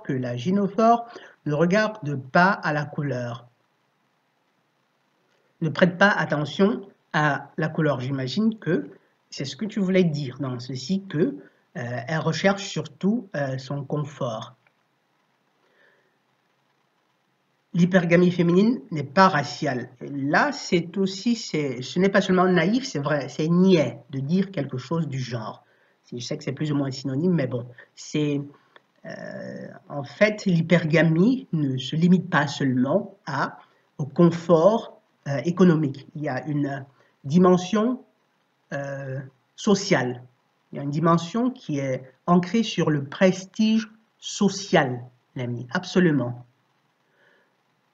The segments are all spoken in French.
que la gynophore ne regarde pas à la couleur, ne prête pas attention à la couleur. J'imagine que c'est ce que tu voulais dire dans ceci, que elle recherche surtout son confort. L'hypergamie féminine n'est pas raciale. Là, c'est aussi, ce n'est pas seulement naïf, c'est vrai, c'est niais de dire quelque chose du genre. Je sais que c'est plus ou moins synonyme, mais bon, c'est en fait, l'hypergamie ne se limite pas seulement au confort économique. Il y a une dimension sociale. Il y a une dimension qui est ancrée sur le prestige social, l'ami, absolument.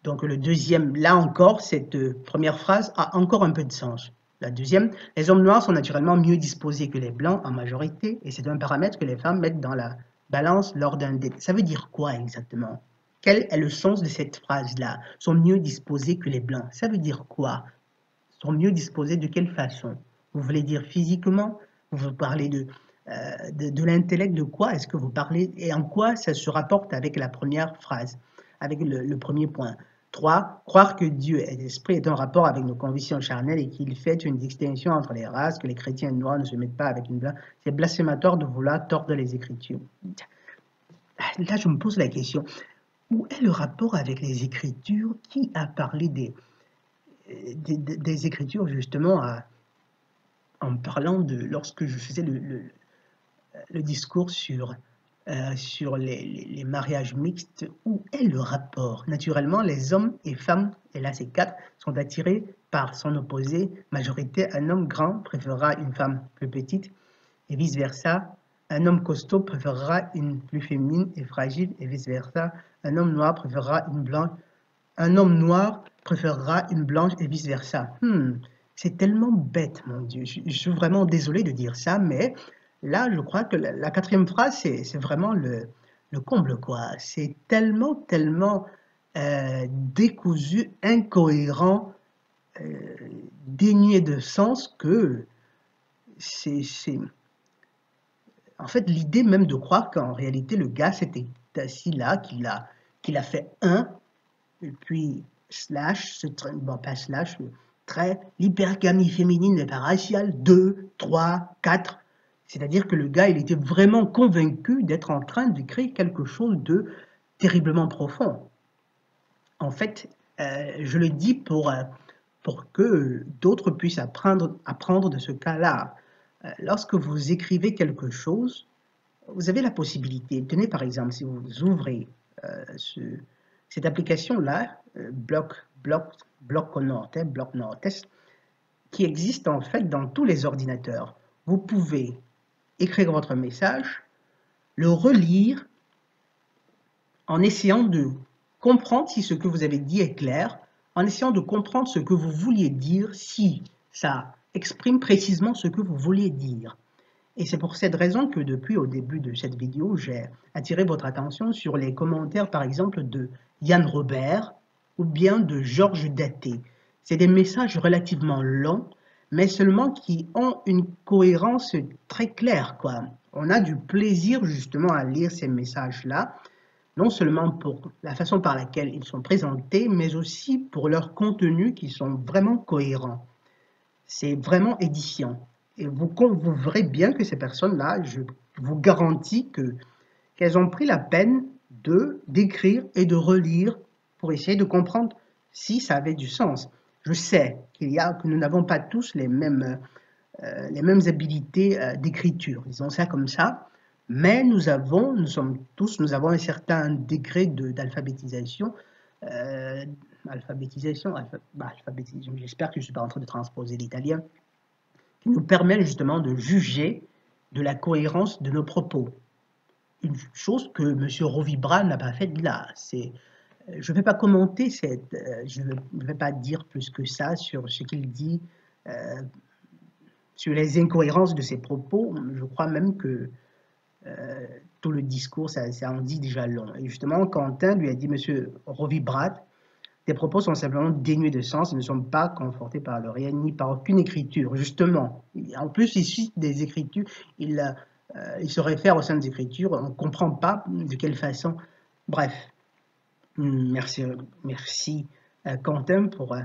Donc le deuxième, là encore, cette première phrase a encore un peu de sens. La deuxième, les hommes noirs sont naturellement mieux disposés que les blancs en majorité, et c'est un paramètre que les femmes mettent dans la balance lors d'un date. Ça veut dire quoi exactement? Quel est le sens de cette phrase-là? Sont mieux disposés que les blancs. Ça veut dire quoi? Sont mieux disposés de quelle façon? Vous voulez dire physiquement? Vous parlez de l'intellect, de quoi est-ce que vous parlez? Et en quoi ça se rapporte avec la première phrase, avec le premier point? 3. Croire que Dieu est esprit est un rapport avec nos convictions charnelles et qu'il fait une distinction entre les races, que les chrétiens noirs ne se mettent pas avec une blanche. C'est blasphématoire de vouloir tordre les Écritures. Là, je me pose la question, où est le rapport avec les Écritures? Qui a parlé des Écritures justement en parlant de, lorsque je faisais le discours sur les mariages mixtes, où est le rapport? Naturellement, les hommes et femmes, et là c'est 4, sont attirés par son opposé. Majorité, un homme grand préférera une femme plus petite, et vice-versa. Un homme costaud préférera une plus féminine et fragile, et vice-versa. Un homme noir préférera une blanche. Un homme noir préférera une blanche, et vice-versa. C'est tellement bête, mon Dieu. Je suis vraiment désolé de dire ça, mais là, je crois que la quatrième phrase, c'est vraiment le comble, quoi. C'est tellement décousu, incohérent, dénué de sens que c'est... En fait, l'idée même de croire qu'en réalité, le gars s'était assis là, qu'il a fait un, et puis slash, bon, pas slash, trait, l'hypergamie féminine n'est pas raciale, 2, 3, 4. C'est-à-dire que le gars, il était vraiment convaincu d'être en train de créer quelque chose de terriblement profond. En fait, je le dis pour que d'autres puissent apprendre de ce cas-là. Lorsque vous écrivez quelque chose, vous avez la possibilité, tenez par exemple, si vous ouvrez cette application-là, Bloc-Notes, qui existe en fait dans tous les ordinateurs. Vous pouvez écrire votre message, le relire en essayant de comprendre si ce que vous avez dit est clair, en essayant de comprendre ce que vous vouliez dire, si ça exprime précisément ce que vous vouliez dire. Et c'est pour cette raison que depuis au début de cette vidéo, j'ai attiré votre attention sur les commentaires, par exemple, de Yann Robert ou bien de Georges Daté. C'est des messages relativement longs, mais seulement qui ont une cohérence très claire, quoi. On a du plaisir justement à lire ces messages-là, non seulement pour la façon par laquelle ils sont présentés, mais aussi pour leur contenu qui sont vraiment cohérents. C'est vraiment édifiant. Et vous verrez bien que ces personnes-là, je vous garantis qu'elles ont pris la peine d'écrire et de relire pour essayer de comprendre si ça avait du sens. Je sais que nous n'avons pas tous les mêmes habilités d'écriture, disons ça comme ça, mais nous avons un certain degré d'alphabétisation. Alphabétisation, j'espère que je ne suis pas en train de transposer l'italien, qui nous permet justement de juger de la cohérence de nos propos. Une chose que M. Rovibra n'a pas faite là. Je ne vais pas commenter, je ne vais pas dire plus que ça sur ce qu'il dit, sur les incohérences de ses propos. Je crois même que tout le discours, ça en dit déjà long. Et justement, Quentin lui a dit, M. Rovibra, tes propos sont simplement dénués de sens, ils ne sont pas confortés par le réel ni par aucune écriture, justement. En plus, il cite des écritures, il se réfère aux saintes écritures, on ne comprend pas de quelle façon Bref, merci Quentin pour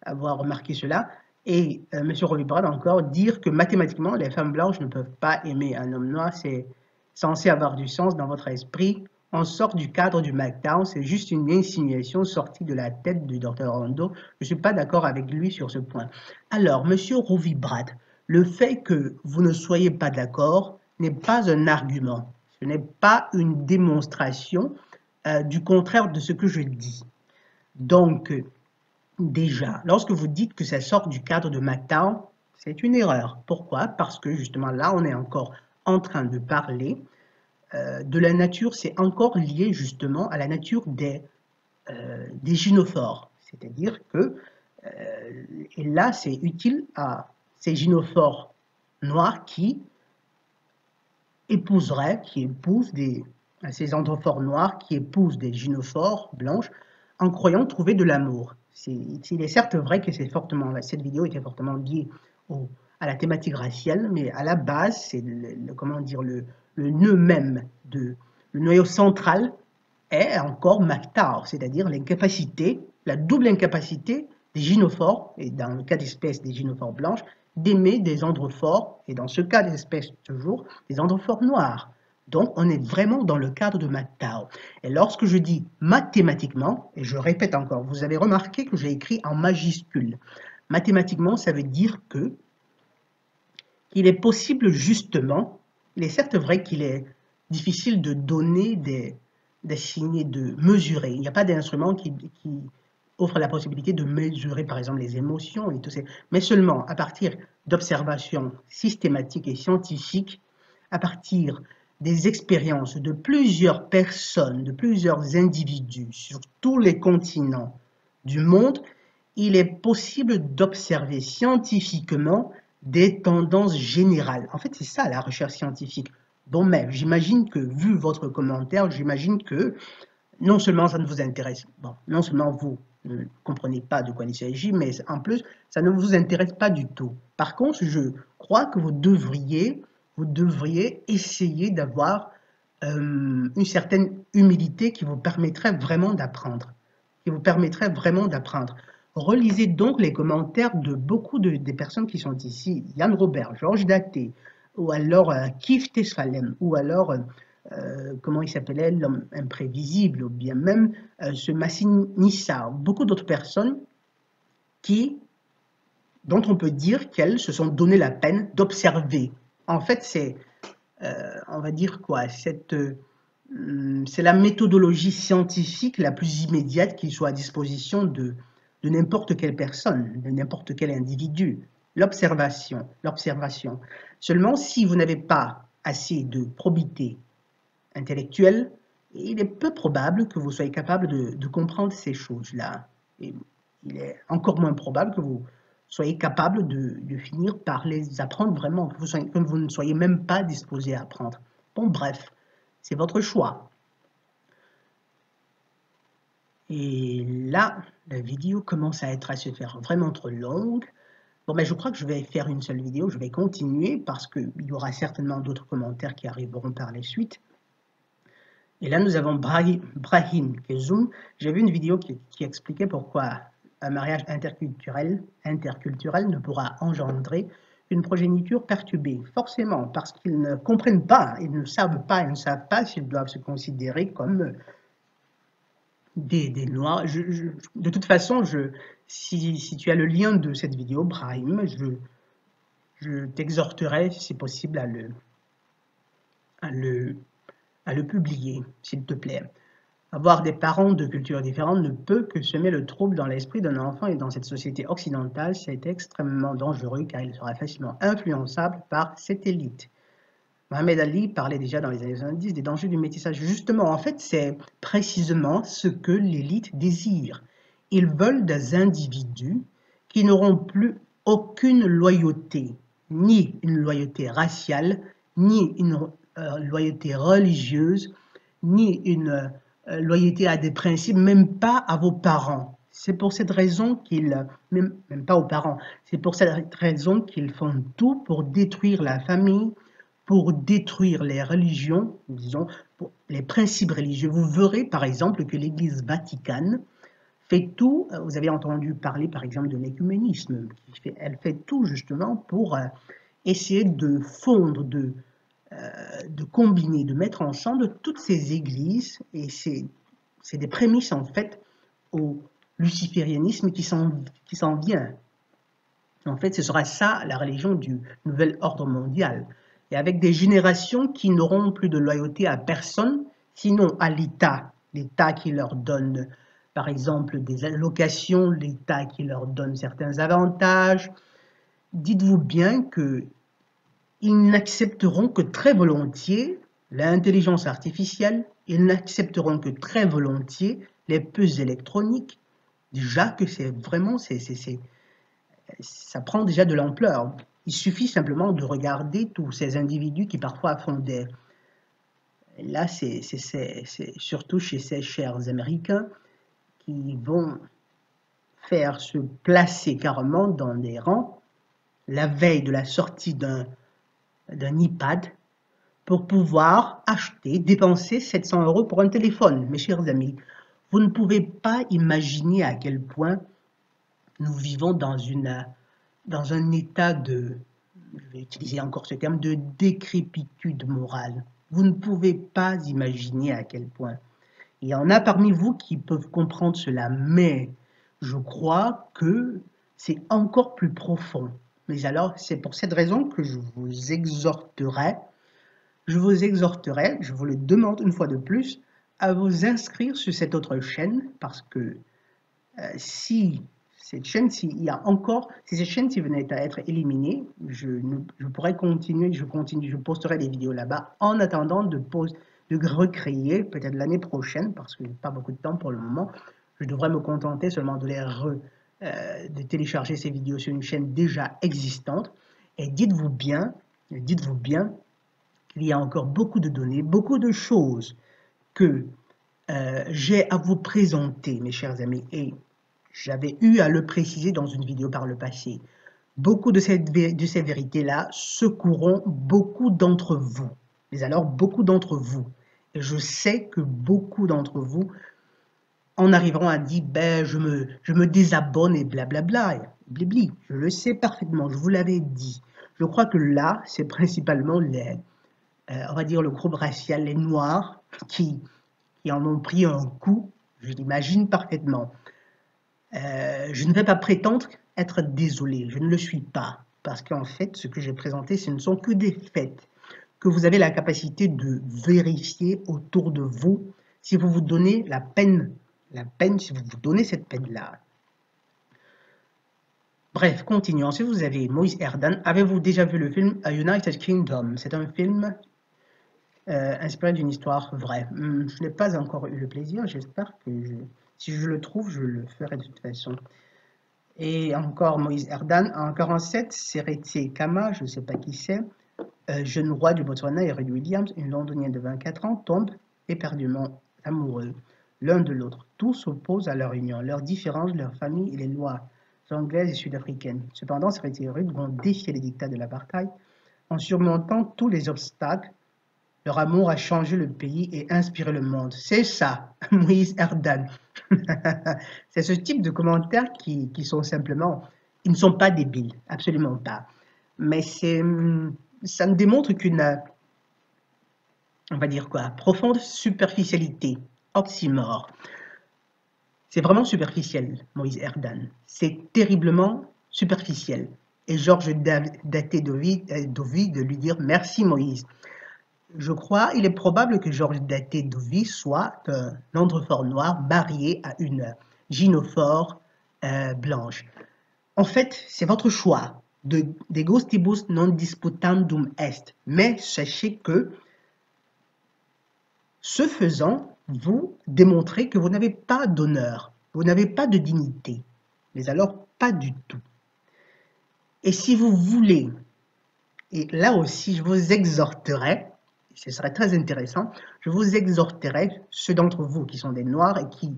avoir remarqué cela. Et M. Rovibrad encore dire que mathématiquement, les femmes blanches ne peuvent pas aimer un homme noir, c'est censé avoir du sens dans votre esprit. On sort du cadre du McDown, c'est juste une insinuation sortie de la tête du Dr. Rondo. Je ne suis pas d'accord avec lui sur ce point. Alors, M. Rovibrad, le fait que vous ne soyez pas d'accord n'est pas un argument. Ce n'est pas une démonstration du contraire de ce que je dis. Donc, déjà, lorsque vous dites que ça sort du cadre de McDown, c'est une erreur. Pourquoi? Parce que justement là, on est encore en train de parler de la nature, c'est encore lié justement à la nature des gynophores. C'est-à-dire que, et là, c'est utile à ces gynophores noirs qui épouseraient, qui épousent à ces androphores noirs qui épousent des gynophores blanches en croyant trouver de l'amour. Il est certes vrai que cette vidéo était fortement liée à la thématique raciale, mais à la base, c'est le nœud même, le noyau central est encore McTow, c'est-à-dire l'incapacité, la double incapacité des gynophores, et dans le cas d'espèces des gynophores blanches, d'aimer des androphores, et dans ce cas d'espèces toujours, des androphores noirs. Donc, on est vraiment dans le cadre de McTow. Et lorsque je dis mathématiquement, et je répète encore, vous avez remarqué que j'ai écrit en majuscule. Mathématiquement, ça veut dire qu'il est possible justement, il est certes vrai qu'il est difficile de donner d'assigner, de mesurer. Il n'y a pas d'instrument qui offre la possibilité de mesurer, par exemple, les émotions et tout ça, mais seulement à partir d'observations systématiques et scientifiques, à partir des expériences de plusieurs personnes, de plusieurs individus sur tous les continents du monde, il est possible d'observer scientifiquement des tendances générales. En fait, c'est ça la recherche scientifique. Bon, mais j'imagine que, vu votre commentaire, j'imagine que non seulement ça ne vous intéresse, bon, non seulement vous ne comprenez pas de quoi il s'agit, mais en plus, ça ne vous intéresse pas du tout. Par contre, je crois que vous devriez essayer d'avoir une certaine humilité qui vous permettrait vraiment d'apprendre. Relisez donc les commentaires de beaucoup des personnes qui sont ici, Yann Robert, Georges Daté, ou alors Keith Tesfalem, ou alors, comment il s'appelait, l'homme imprévisible, ou bien même ce Massine Nissar, beaucoup d'autres personnes dont on peut dire qu'elles se sont donné la peine d'observer. En fait, c'est, on va dire quoi, c'est la méthodologie scientifique la plus immédiate qui soit à disposition de n'importe quelle personne, de n'importe quel individu. L'observation. Seulement, si vous n'avez pas assez de probité intellectuelle, il est peu probable que vous soyez capable de comprendre ces choses-là. Et il est encore moins probable que vous soyez capable de finir par les apprendre vraiment, que vous ne soyez même pas disposé à apprendre. Bon, bref, c'est votre choix. Et là, la vidéo commence à se faire vraiment trop longue. Bon, ben, je crois que je vais faire une seule vidéo, je vais continuer parce qu'il y aura certainement d'autres commentaires qui arriveront par la suite. Et là, nous avons Brahim Kezoum. J'ai vu une vidéo qui expliquait pourquoi un mariage interculturel ne pourra engendrer une progéniture perturbée. Forcément, parce qu'ils ne comprennent pas, ils ne savent pas s'ils doivent se considérer comme des Noirs. De toute façon, si tu as le lien de cette vidéo, Brahim, je t'exhorterai, si c'est possible, à le publier, s'il te plaît. Avoir des parents de cultures différentes ne peut que semer le trouble dans l'esprit d'un enfant, et dans cette société occidentale, c'est extrêmement dangereux car il sera facilement influençable par cette élite. Mohamed Ali parlait déjà dans les années 70 des dangers du métissage. Justement, en fait, c'est précisément ce que l'élite désire. Ils veulent des individus qui n'auront plus aucune loyauté, ni une loyauté raciale, ni une loyauté religieuse, ni une loyauté à des principes, même pas à vos parents. C'est pour cette raison même pas aux parents, c'est pour cette raison qu'ils font tout pour détruire la famille, pour détruire les religions, disons, pour les principes religieux. Vous verrez par exemple que l'Église Vaticane fait tout, vous avez entendu parler par exemple de l'écuménisme, elle fait tout justement pour essayer de fondre, de combiner, de mettre ensemble toutes ces églises, et c'est des prémices en fait au luciférianisme qui s'en vient. En fait, ce sera ça la religion du nouvel ordre mondial. Et avec des générations qui n'auront plus de loyauté à personne, sinon à l'État. L'État qui leur donne, par exemple, des allocations, l'État qui leur donne certains avantages. Dites-vous bien qu'ils n'accepteront que très volontiers l'intelligence artificielle, ils n'accepteront que très volontiers les puces électroniques. Déjà que c'est vraiment, ça prend déjà de l'ampleur. Il suffit simplement de regarder tous ces individus qui parfois font des... Là, c'est surtout chez ces chers Américains qui vont faire se placer carrément dans des rangs la veille de la sortie d'un iPad pour pouvoir acheter, dépenser 700 € pour un téléphone. Mes chers amis, vous ne pouvez pas imaginer à quel point nous vivons dans un état de, je vais utiliser encore ce terme, de décrépitude morale. Vous ne pouvez pas imaginer à quel point. Il y en a parmi vous qui peuvent comprendre cela, mais je crois que c'est encore plus profond. Mais alors, c'est pour cette raison que je vous exhorterai, je vous le demande une fois de plus, à vous inscrire sur cette autre chaîne, parce que si cette chaîne, si cette chaîne venait à être éliminée, je pourrais continuer, je posterai des vidéos là-bas en attendant de recréer peut-être l'année prochaine, parce que je n'ai pas beaucoup de temps pour le moment. Je devrais me contenter seulement de télécharger ces vidéos sur une chaîne déjà existante. Et dites-vous bien qu'il y a encore beaucoup de données, beaucoup de choses que j'ai à vous présenter, mes chers amis, et j'avais eu à le préciser dans une vidéo par le passé. Beaucoup de ces vérités-là secourront beaucoup d'entre vous. Mais alors, beaucoup d'entre vous. Et je sais que beaucoup d'entre vous en arriveront à dire, ben, je me désabonne et blablabla. Blibli, je le sais parfaitement, je vous l'avais dit. Je crois que là, c'est principalement on va dire le groupe racial, les Noirs, qui en ont pris un coup, je l'imagine parfaitement. Je ne vais pas prétendre être désolé, je ne le suis pas, parce qu'en fait, ce que j'ai présenté, ce ne sont que des faits que vous avez la capacité de vérifier autour de vous si vous vous donnez la peine, si vous vous donnez cette peine-là. Bref, continuons. Si vous avez Moïse Erdan, avez-vous déjà vu le film A United Kingdom? C'est un film inspiré d'une histoire vraie. Je n'ai pas encore eu le plaisir, j'espère que si je le trouve, je le ferai de toute façon. Et encore Moïse Erdan, en 1947, Seretse Khama, je ne sais pas qui c'est, jeune roi du Botswana, et Ruth Williams, une londonienne de 24 ans, tombent éperdument amoureux l'un de l'autre. Tout s'oppose à leur union, leurs différences, leur famille et les lois anglaises et sud-africaines. Cependant, Seretse et Ruth vont défier les dictats de l'apartheid en surmontant tous les obstacles. Leur amour a changé le pays et inspiré le monde. C'est ça, Moïse Erdan. C'est ce type de commentaires qui sont simplement... Ils ne sont pas débiles, absolument pas. Mais ça me démontre qu'une, on va dire quoi, profonde superficialité, oxymore. C'est vraiment superficiel, Moïse Erdan. C'est terriblement superficiel. Et Georges Daté-Dovie de lui dire « Merci Moïse ». Je crois, il est probable que Georges Daté-Dovie soit un Landrefort noir marié à une gynophore blanche. En fait, c'est votre choix. De gustibus non disputandum est. Mais sachez que, ce faisant, vous démontrez que vous n'avez pas d'honneur, vous n'avez pas de dignité. Mais alors, pas du tout. Et si vous voulez, et là aussi, je vous exhorterai, ce serait très intéressant, je vous exhorterai, ceux d'entre vous qui sont des Noirs et qui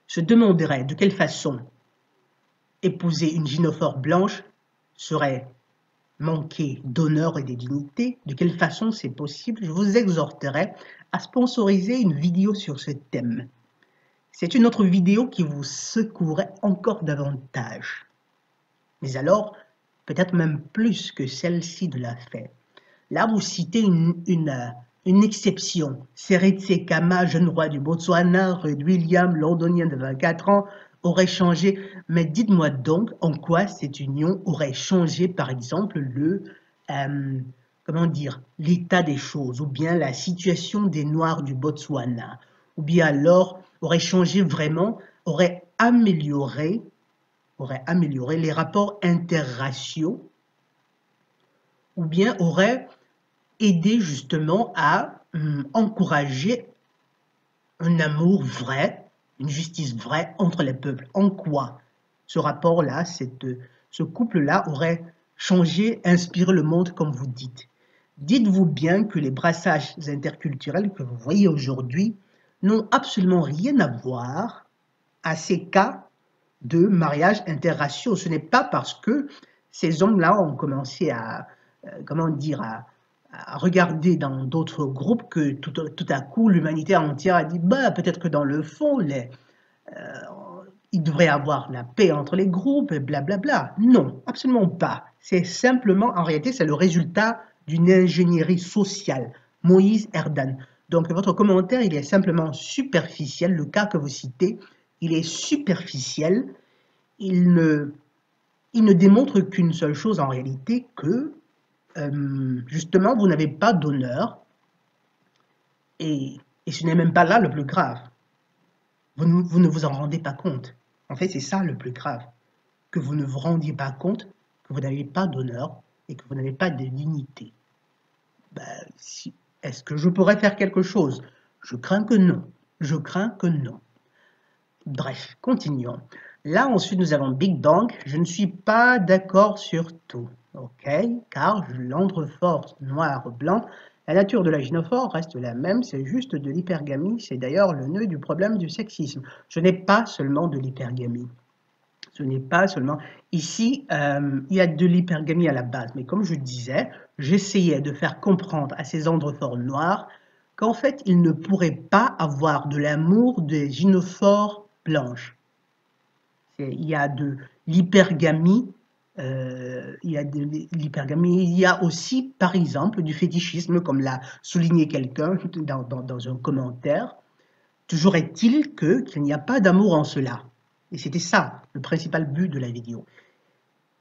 se demanderaient de quelle façon épouser une gynophore blanche serait manquer d'honneur et de dignité, de quelle façon c'est possible, je vous exhorterai à sponsoriser une vidéo sur ce thème. C'est une autre vidéo qui vous secouerait encore davantage. Mais alors, peut-être même plus que celle-ci de l'a fait. Là, vous citez une exception. Seretse Khama, jeune roi du Botswana, Red William, londonien de 24 ans, aurait changé. Mais dites-moi donc en quoi cette union aurait changé, par exemple, comment dire, l'état des choses, ou bien la situation des Noirs du Botswana, ou bien alors aurait changé vraiment, aurait amélioré les rapports interraciaux, ou bien aurait aidé justement à encourager un amour vrai, une justice vraie entre les peuples. En quoi ce rapport-là, ce couple-là aurait changé, inspiré le monde comme vous dites? Dites-vous bien que les brassages interculturels que vous voyez aujourd'hui n'ont absolument rien à voir à ces cas de mariage interraciaux. Ce n'est pas parce que ces hommes-là ont commencé à, comment dire, à regarder dans d'autres groupes que tout à coup l'humanité entière a dit bah, peut-être que dans le fond, il devrait y avoir la paix entre les groupes et blablabla. Non, absolument pas. C'est simplement, en réalité, c'est le résultat d'une ingénierie sociale. Moïse Erdan. Donc votre commentaire, il est simplement superficiel. Le cas que vous citez, il est superficiel. Il ne démontre qu'une seule chose en réalité, que justement, vous n'avez pas d'honneur, et ce n'est même pas là le plus grave. Vous ne vous en rendez pas compte. En fait, c'est ça le plus grave, que vous ne vous rendiez pas compte que vous n'avez pas d'honneur et que vous n'avez pas de dignité. Ben, est-ce que je pourrais faire quelque chose? Je crains que non. Je crains que non. Bref, continuons. Là, ensuite, nous avons Big Bang. Je ne suis pas d'accord sur tout, ok? Car l'androphore noir-blanc, la nature de la gynophore reste la même, c'est juste de l'hypergamie. C'est d'ailleurs le nœud du problème du sexisme. Ce n'est pas seulement de l'hypergamie. Ce n'est pas seulement... Ici, il y a de l'hypergamie à la base, mais comme je disais, j'essayais de faire comprendre à ces androphores noirs qu'en fait, ils ne pourraient pas avoir de l'amour des gynophores blanches. Il y a de l'hypergamie, il y a aussi, par exemple, du fétichisme, comme l'a souligné quelqu'un dans un commentaire. Toujours est-il qu'il n'y a pas d'amour en cela. Et c'était ça, le principal but de la vidéo.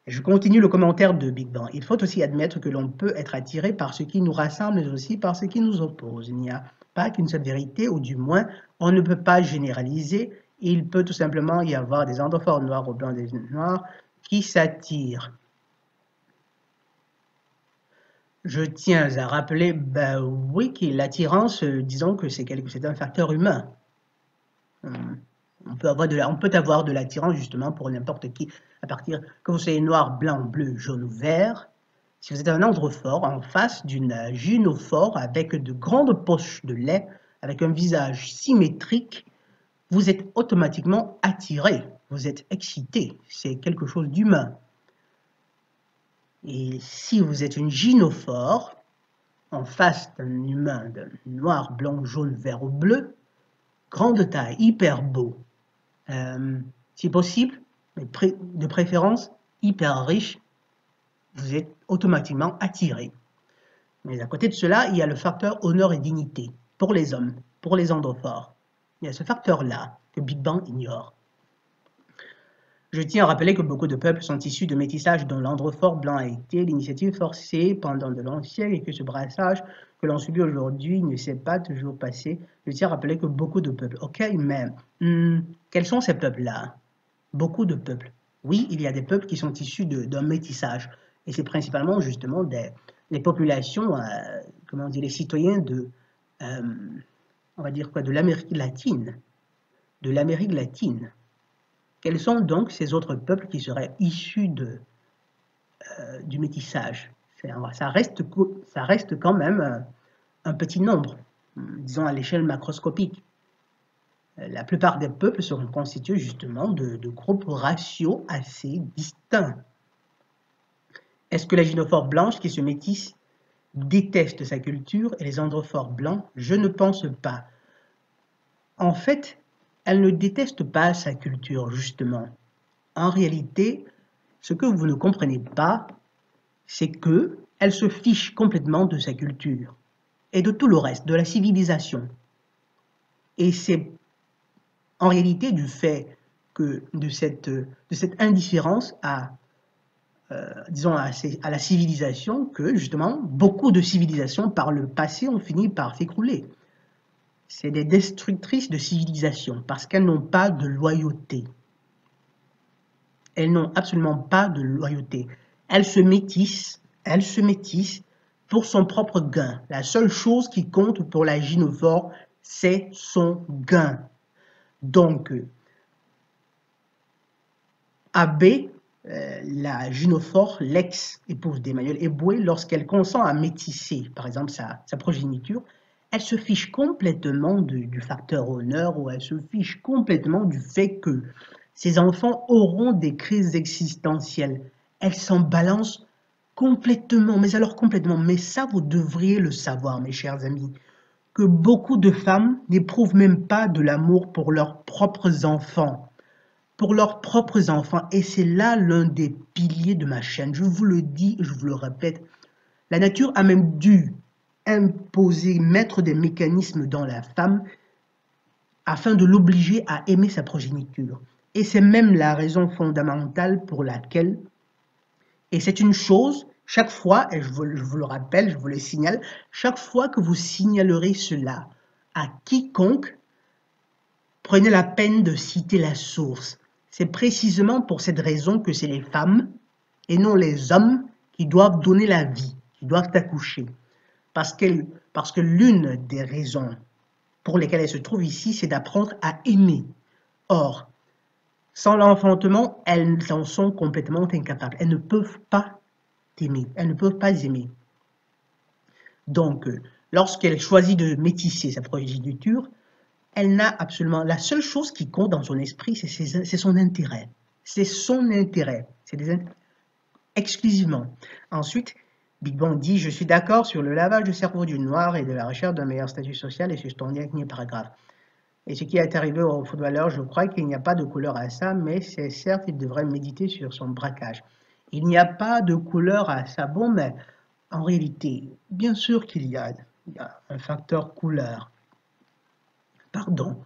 Et je continue le commentaire de Big Bang. Il faut aussi admettre que l'on peut être attiré par ce qui nous rassemble, mais aussi par ce qui nous oppose. Il n'y a pas qu'une seule vérité, ou du moins, on ne peut pas généraliser. Il peut tout simplement y avoir des androphores noirs ou blancs des noirs qui s'attirent. Je tiens à rappeler, ben oui, que l'attirance, disons que c'est un facteur humain. On peut avoir de l'attirance justement pour n'importe qui, à partir que vous soyez noir, blanc, bleu, jaune ou vert. Si vous êtes un androphore en face d'une gynophore avec de grandes poches de lait, avec un visage symétrique, vous êtes automatiquement attiré, vous êtes excité, c'est quelque chose d'humain. Et si vous êtes une gynophore en face d'un humain de noir, blanc, jaune, vert ou bleu, grande taille, hyper beau, si possible, mais de préférence hyper riche, vous êtes automatiquement attiré. Mais à côté de cela, il y a le facteur honneur et dignité pour les hommes, pour les androphores. Il y a ce facteur-là que Big Bang ignore. Je tiens à rappeler que beaucoup de peuples sont issus de métissage dont l'androphore blanc a été l'initiative forcée pendant de longs siècles et que ce brassage que l'on subit aujourd'hui ne s'est pas toujours passé. Je tiens à rappeler que beaucoup de peuples. Ok, mais quels sont ces peuples-là? Beaucoup de peuples. Oui, il y a des peuples qui sont issus d'un métissage. Et c'est principalement justement les populations, comment dire, les citoyens on va dire quoi, de l'Amérique latine. De l'Amérique latine. Quels sont donc ces autres peuples qui seraient issus du métissage? Ça reste quand même un petit nombre, disons à l'échelle macroscopique. La plupart des peuples seront constitués justement de groupes raciaux assez distincts. Est-ce que la gynophore blanche qui se métisse déteste sa culture et les androphores blancs? Je ne pense pas. En fait, elle ne déteste pas sa culture, justement. En réalité, ce que vous ne comprenez pas, c'est que elle se fiche complètement de sa culture et de tout le reste, de la civilisation. Et c'est en réalité du fait que de cette indifférence disons à la civilisation que justement beaucoup de civilisations par le passé ont fini par s'écrouler. C'est des destructrices de civilisation parce qu'elles n'ont pas de loyauté. Elles n'ont absolument pas de loyauté. Elles se métissent pour son propre gain. La seule chose qui compte pour la gynophore, c'est son gain. Donc, Abbé, la gynophore, l'ex-épouse d'Emmanuel Eboué, lorsqu'elle consent à métisser, par exemple, sa progéniture, elle se fiche complètement du facteur honneur ou elle se fiche complètement du fait que ses enfants auront des crises existentielles. Elle s'en balance complètement, mais alors complètement. Mais ça, vous devriez le savoir, mes chers amis, que beaucoup de femmes n'éprouvent même pas de l'amour pour leurs propres enfants. Pour leurs propres enfants. Et c'est là l'un des piliers de ma chaîne. Je vous le dis, je vous le répète. La nature a même dû imposer, mettre des mécanismes dans la femme afin de l'obliger à aimer sa progéniture. Et c'est même la raison fondamentale pour laquelle, et c'est une chose, chaque fois, et je vous le rappelle, je vous le signale, chaque fois que vous signalerez cela à quiconque, prenez la peine de citer la source. C'est précisément pour cette raison que c'est les femmes et non les hommes qui doivent donner la vie, qui doivent accoucher. Parce que l'une des raisons pour lesquelles elles se trouvent ici, c'est d'apprendre à aimer. Or, sans l'enfantement, elles en sont complètement incapables. Elles ne peuvent pas aimer. Elles ne peuvent pas aimer. Donc, lorsqu'elle choisit de métisser sa progéniture, elle n'a absolument... La seule chose qui compte dans son esprit, c'est son intérêt. C'est son intérêt. C'est exclusivement. Ensuite, Big Bang dit « Je suis d'accord sur le lavage du cerveau du noir et de la recherche d'un meilleur statut social et sur ton dernier paragraphe. Et ce qui est arrivé au footballeur, je crois qu'il n'y a pas de couleur à ça, mais c'est certes, il devrait méditer sur son braquage. Il n'y a pas de couleur à ça. Bon, mais en réalité, bien sûr qu'il y a un facteur couleur. Pardon.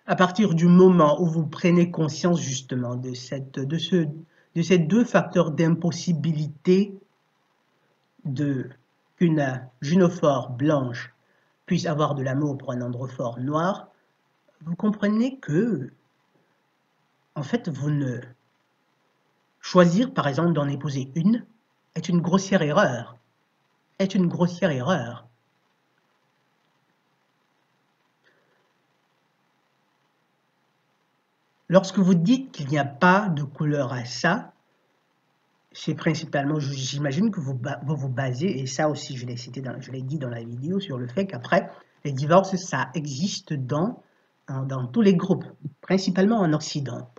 À partir du moment où vous prenez conscience justement de ces deux facteurs d'impossibilité qu'une gynophore blanche puisse avoir de l'amour pour un androphore noir, vous comprenez que, en fait, choisir par exemple d'en épouser une est une grossière erreur. Lorsque vous dites qu'il n'y a pas de couleur à ça, c'est principalement, j'imagine que vous vous basez, et ça aussi je l'ai dit dans la vidéo, sur le fait qu'après, les divorces, ça existe dans tous les groupes, principalement en Occident.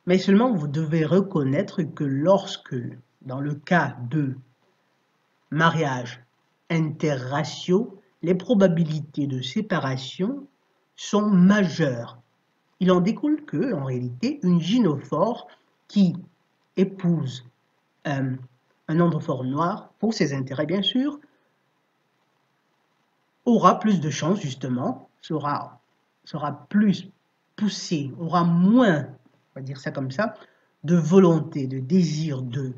Mais seulement vous devez reconnaître que lorsque, dans le cas de mariage interraciaux, les probabilités de séparation sont majeures. Il en découle que, en réalité, une gynophore qui épouse un androphore noir, pour ses intérêts bien sûr, aura plus de chances justement, sera plus poussé, aura moins, on va dire ça comme ça, de volonté, de désir de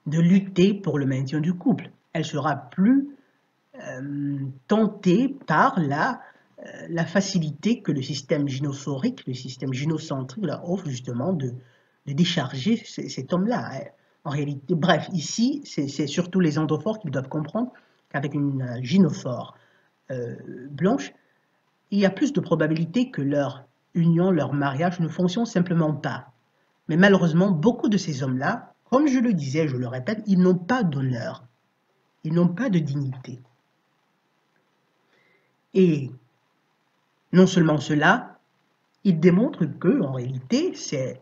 lutter pour le maintien du couple. Elle sera plus tentée par la facilité que le système gynophorique, le système gynocentrique leur offre justement de décharger cet homme-là. En réalité, bref, ici, c'est surtout les androphores qui doivent comprendre qu'avec une gynophore blanche, il y a plus de probabilités que leur union, leur mariage ne fonctionne simplement pas. Mais malheureusement, beaucoup de ces hommes-là, comme je le disais, je le répète, ils n'ont pas d'honneur. Ils n'ont pas de dignité. Et non seulement cela, ils démontrent que, en réalité, c'est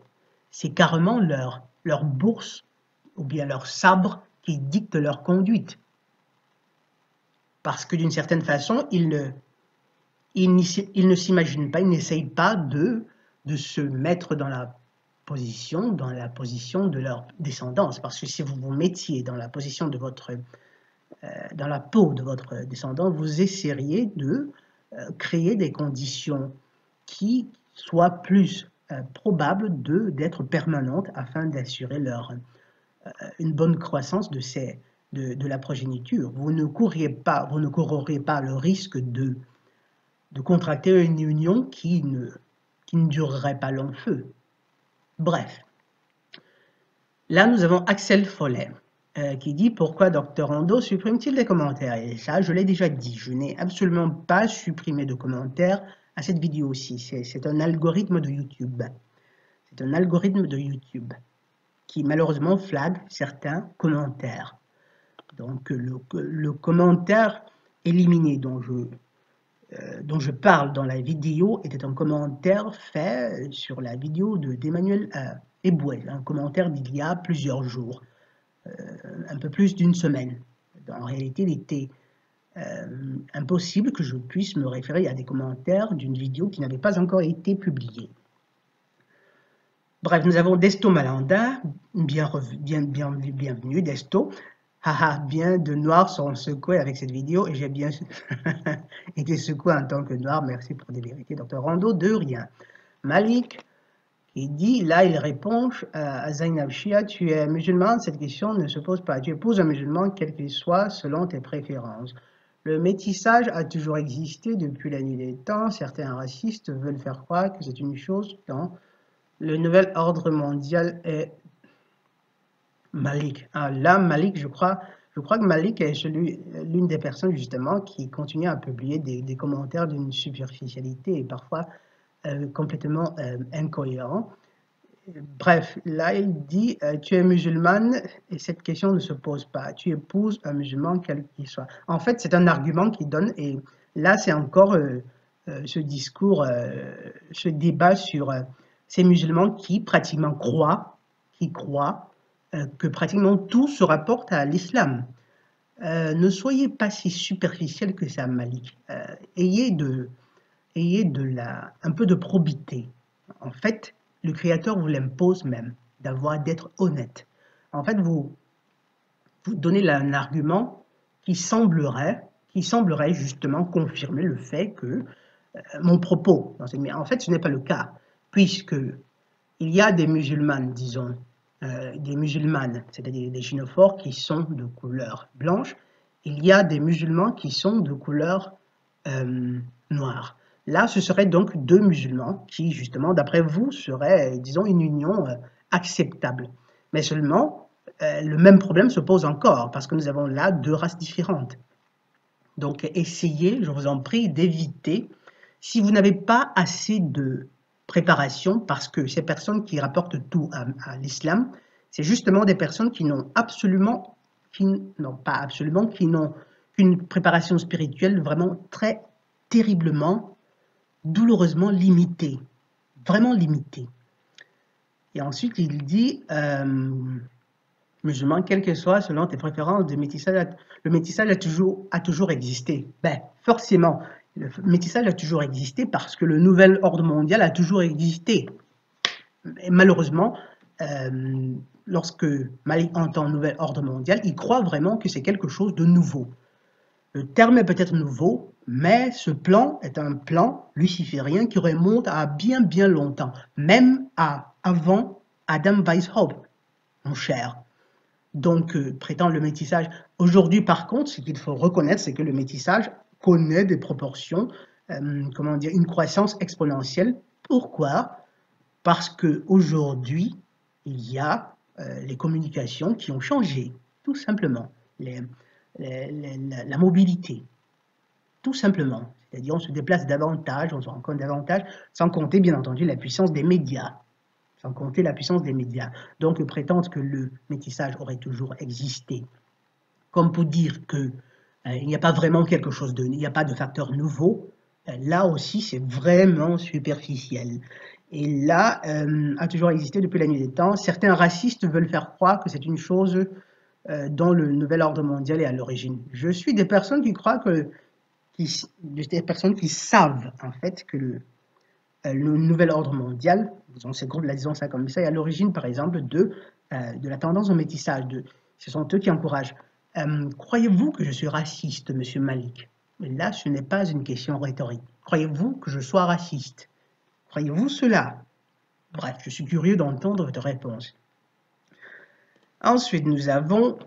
carrément leur bourse ou bien leur sabre qui dicte leur conduite. Parce que d'une certaine façon, ils ne s'imaginent pas, ils n'essayent pas de se mettre dans la position de leur descendance. Parce que si vous vous mettiez dans la position de votre, dans la peau de votre descendant, vous essaieriez de créer des conditions qui soient plus probables d'être permanentes afin d'assurer une bonne croissance de la progéniture. Vous ne courriez pas le risque de contracter une union qui ne durerait pas long feu. Bref. Là, nous avons Axel Follet qui dit « Pourquoi Dr Rondeau supprime-t-il les commentaires ?» Et ça, je l'ai déjà dit, je n'ai absolument pas supprimé de commentaires à cette vidéo-ci. C'est un algorithme de YouTube. C'est un algorithme de YouTube qui malheureusement flague certains commentaires. Donc le commentaire éliminé dont je parle dans la vidéo était un commentaire fait sur la vidéo d'Emmanuel Eboué, un commentaire d'il y a plusieurs jours, un peu plus d'une semaine. En réalité, il était impossible que je puisse me référer à des commentaires d'une vidéo qui n'avait pas encore été publiée. Bref, nous avons Desto Malanda, bienvenue Desto. Haha, bien de noirs sont secoués avec cette vidéo et j'ai bien été secoué en tant que noir. Merci pour des vérités, Dr Rondeau. De rien. Malik, qui dit, là il répond à Zainab Shia, tu es musulman, cette question ne se pose pas. Tu épouses un musulman quel qu'il soit selon tes préférences. Le métissage a toujours existé depuis la nuit des temps. Certains racistes veulent faire croire que c'est une chose dans le nouvel ordre mondial est Malik. Ah, là, Malik, je crois que Malik est l'une des personnes justement qui continue à publier des commentaires d'une superficialité et parfois complètement incohérents. Bref, là il dit tu es musulmane et cette question ne se pose pas. Tu épouses un musulman quel qu'il soit. En fait, c'est un argument qu'il donne et là c'est encore ce discours, ce débat sur ces musulmans qui pratiquement croient que pratiquement tout se rapporte à l'islam. Ne soyez pas si superficiel que ça, Malik. Ayez un peu de probité. En fait, le Créateur vous l'impose même, d'être honnête. En fait, vous donnez là un argument qui semblerait justement confirmer le fait que mon propos, en fait, ce n'est pas le cas, puisque il y a des musulmanes, disons, des musulmanes, c'est-à-dire des gynophores qui sont de couleur blanche, il y a des musulmans qui sont de couleur noire. Là, ce serait donc deux musulmans qui, justement, d'après vous, seraient, disons, une union acceptable. Mais seulement, le même problème se pose encore, parce que nous avons là deux races différentes. Donc, essayez, je vous en prie, d'éviter, si vous n'avez pas assez de préparation, parce que ces personnes qui rapportent tout à l'islam, c'est justement des personnes qui n'ont qu'une préparation spirituelle vraiment très terriblement, douloureusement limitée, vraiment limitée. Et ensuite, il dit, musulman, quel que soit, selon tes préférences de métissage, le métissage a toujours existé. Ben, forcément, le métissage a toujours existé parce que le nouvel ordre mondial a toujours existé. Et malheureusement, lorsque Malik entend nouvel ordre mondial, il croit vraiment que c'est quelque chose de nouveau. Le terme est peut-être nouveau, mais ce plan est un plan luciférien qui remonte à bien longtemps, même avant Adam Weishaupt, mon cher. Donc, prétendre le métissage. Aujourd'hui, par contre, ce qu'il faut reconnaître, c'est que le métissage connaît des proportions, une croissance exponentielle. Pourquoi? Parce qu'aujourd'hui, il y a les communications qui ont changé, tout simplement. La mobilité, tout simplement. C'est-à-dire, on se déplace davantage, on se rencontre davantage, sans compter, bien entendu, la puissance des médias. Sans compter la puissance des médias. Donc, prétendre que le métissage aurait toujours existé, comme pour dire qu'il n'y a pas vraiment quelque chose il n'y a pas de facteur nouveau, là aussi, c'est vraiment superficiel. Et là, a toujours existé depuis la nuit des temps. Certains racistes veulent faire croire que c'est une chose dont le nouvel ordre mondial est à l'origine. Je suis des personnes qui croient que, des personnes qui savent en fait que le nouvel ordre mondial, disons ces groupes, disons ça comme ça, est à l'origine par exemple de la tendance au métissage. Ce sont eux qui encouragent. Croyez-vous que je suis raciste, monsieur Malik? Mais là, ce n'est pas une question rhétorique. Croyez-vous que je sois raciste? Croyez-vous cela? Bref, je suis curieux d'entendre votre réponse. Ensuite, nous avons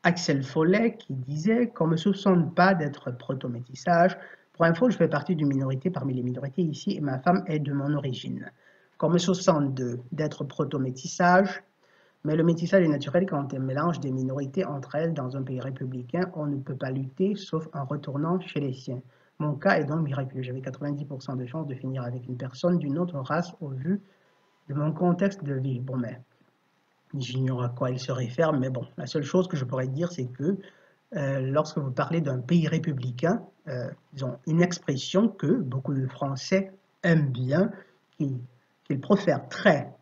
Axel Follet qui disait qu'on ne me soupçonne pas d'être proto-métissage. Pour info, je fais partie d'une minorité parmi les minorités ici et ma femme est de mon origine. Qu'on me soupçonne d'être proto-métissage, mais le métissage est naturel quand on mélange des minorités entre elles dans un pays républicain. On ne peut pas lutter sauf en retournant chez les siens. Mon cas est donc miraculeux. J'avais 90% de chances de finir avec une personne d'une autre race au vu de mon contexte de vie. Bon, mais j'ignore à quoi il se réfère, mais bon, la seule chose que je pourrais dire, c'est que lorsque vous parlez d'un pays républicain, ils ont une expression que beaucoup de Français aiment bien, qu'ils profèrent très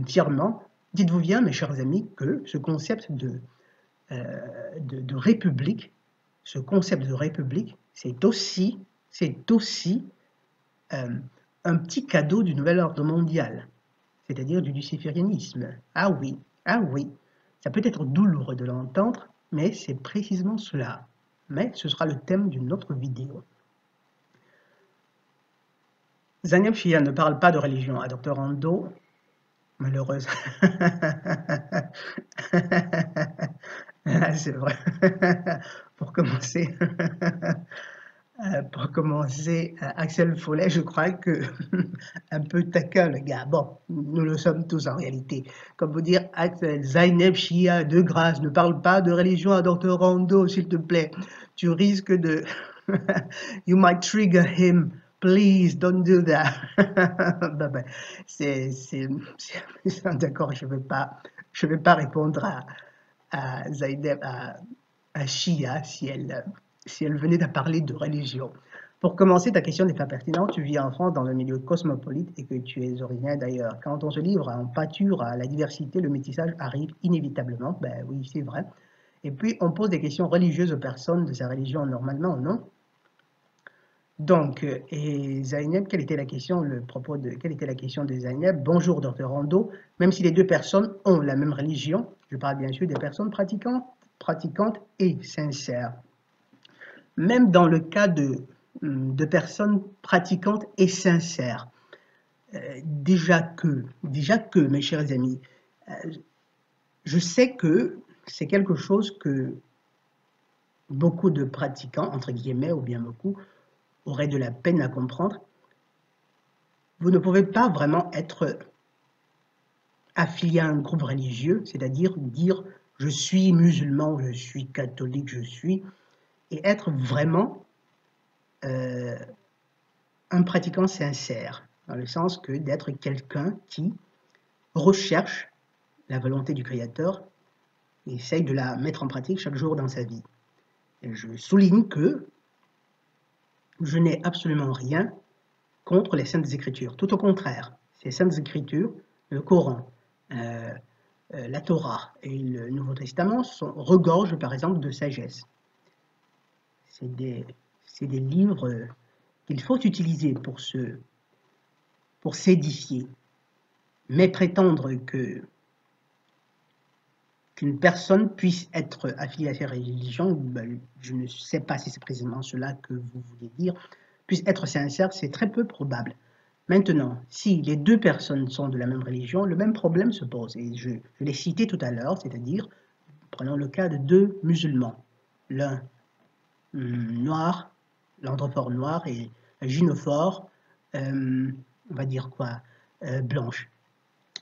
fièrement. Dites-vous bien, mes chers amis, que ce concept de république, c'est aussi un petit cadeau du nouvel ordre mondial, c'est-à-dire du luciférianisme. Ah oui, ça peut être douloureux de l'entendre, mais c'est précisément cela. Mais ce sera le thème d'une autre vidéo. Zainab Shia ne parle pas de religion à Dr Ando, malheureuse. C'est vrai. Pour commencer, Axel Follet, je crois que un peu taquin le gars. Bon, nous le sommes tous en réalité. Comme vous dire, Axel, Zainab Shia, de grâce, ne parle pas de religion à Dr Ando, s'il te plaît. Tu risques de... You might trigger him. Please, don't do that. D'accord, je vais pas répondre à Zainab, à Shia si elle venait à parler de religion. Pour commencer, ta question n'est pas pertinente. Tu vis en France dans un milieu cosmopolite et que tu es originaire d'ailleurs. Quand on se livre en pâture à la diversité, le métissage arrive inévitablement. Ben oui, c'est vrai. Et puis, on pose des questions religieuses aux personnes de sa religion normalement, non? Donc, et Zainab, quelle était la question, quelle était la question de Zainab? Bonjour, Dr Ando. Même si les deux personnes ont la même religion, je parle bien sûr des personnes pratiquantes et sincères. Même dans le cas de personnes pratiquantes et sincères, déjà que, mes chers amis, je sais que c'est quelque chose que beaucoup de pratiquants, entre guillemets, ou bien beaucoup, auraient de la peine à comprendre. Vous ne pouvez pas vraiment être affilié à un groupe religieux, c'est-à-dire dire je suis musulman, je suis catholique, et être vraiment un pratiquant sincère, dans le sens que d'être quelqu'un qui recherche la volonté du Créateur et essaye de la mettre en pratique chaque jour dans sa vie. Et je souligne que je n'ai absolument rien contre les Saintes Écritures. Tout au contraire, ces Saintes Écritures, le Coran, la Torah et le Nouveau Testament regorgent par exemple de sagesse. C'est des livres qu'il faut utiliser pour s'édifier. Mais prétendre qu'une personne puisse être affiliée à ces religions, ben, je ne sais pas si c'est précisément cela que vous voulez dire, puisse être sincère, c'est très peu probable. Maintenant, si les deux personnes sont de la même religion, le même problème se pose. Et je l'ai cité tout à l'heure, c'est-à-dire, prenons le cas de deux musulmans. L'un noir, l'androphore noir et la gynophore, on va dire quoi, blanche.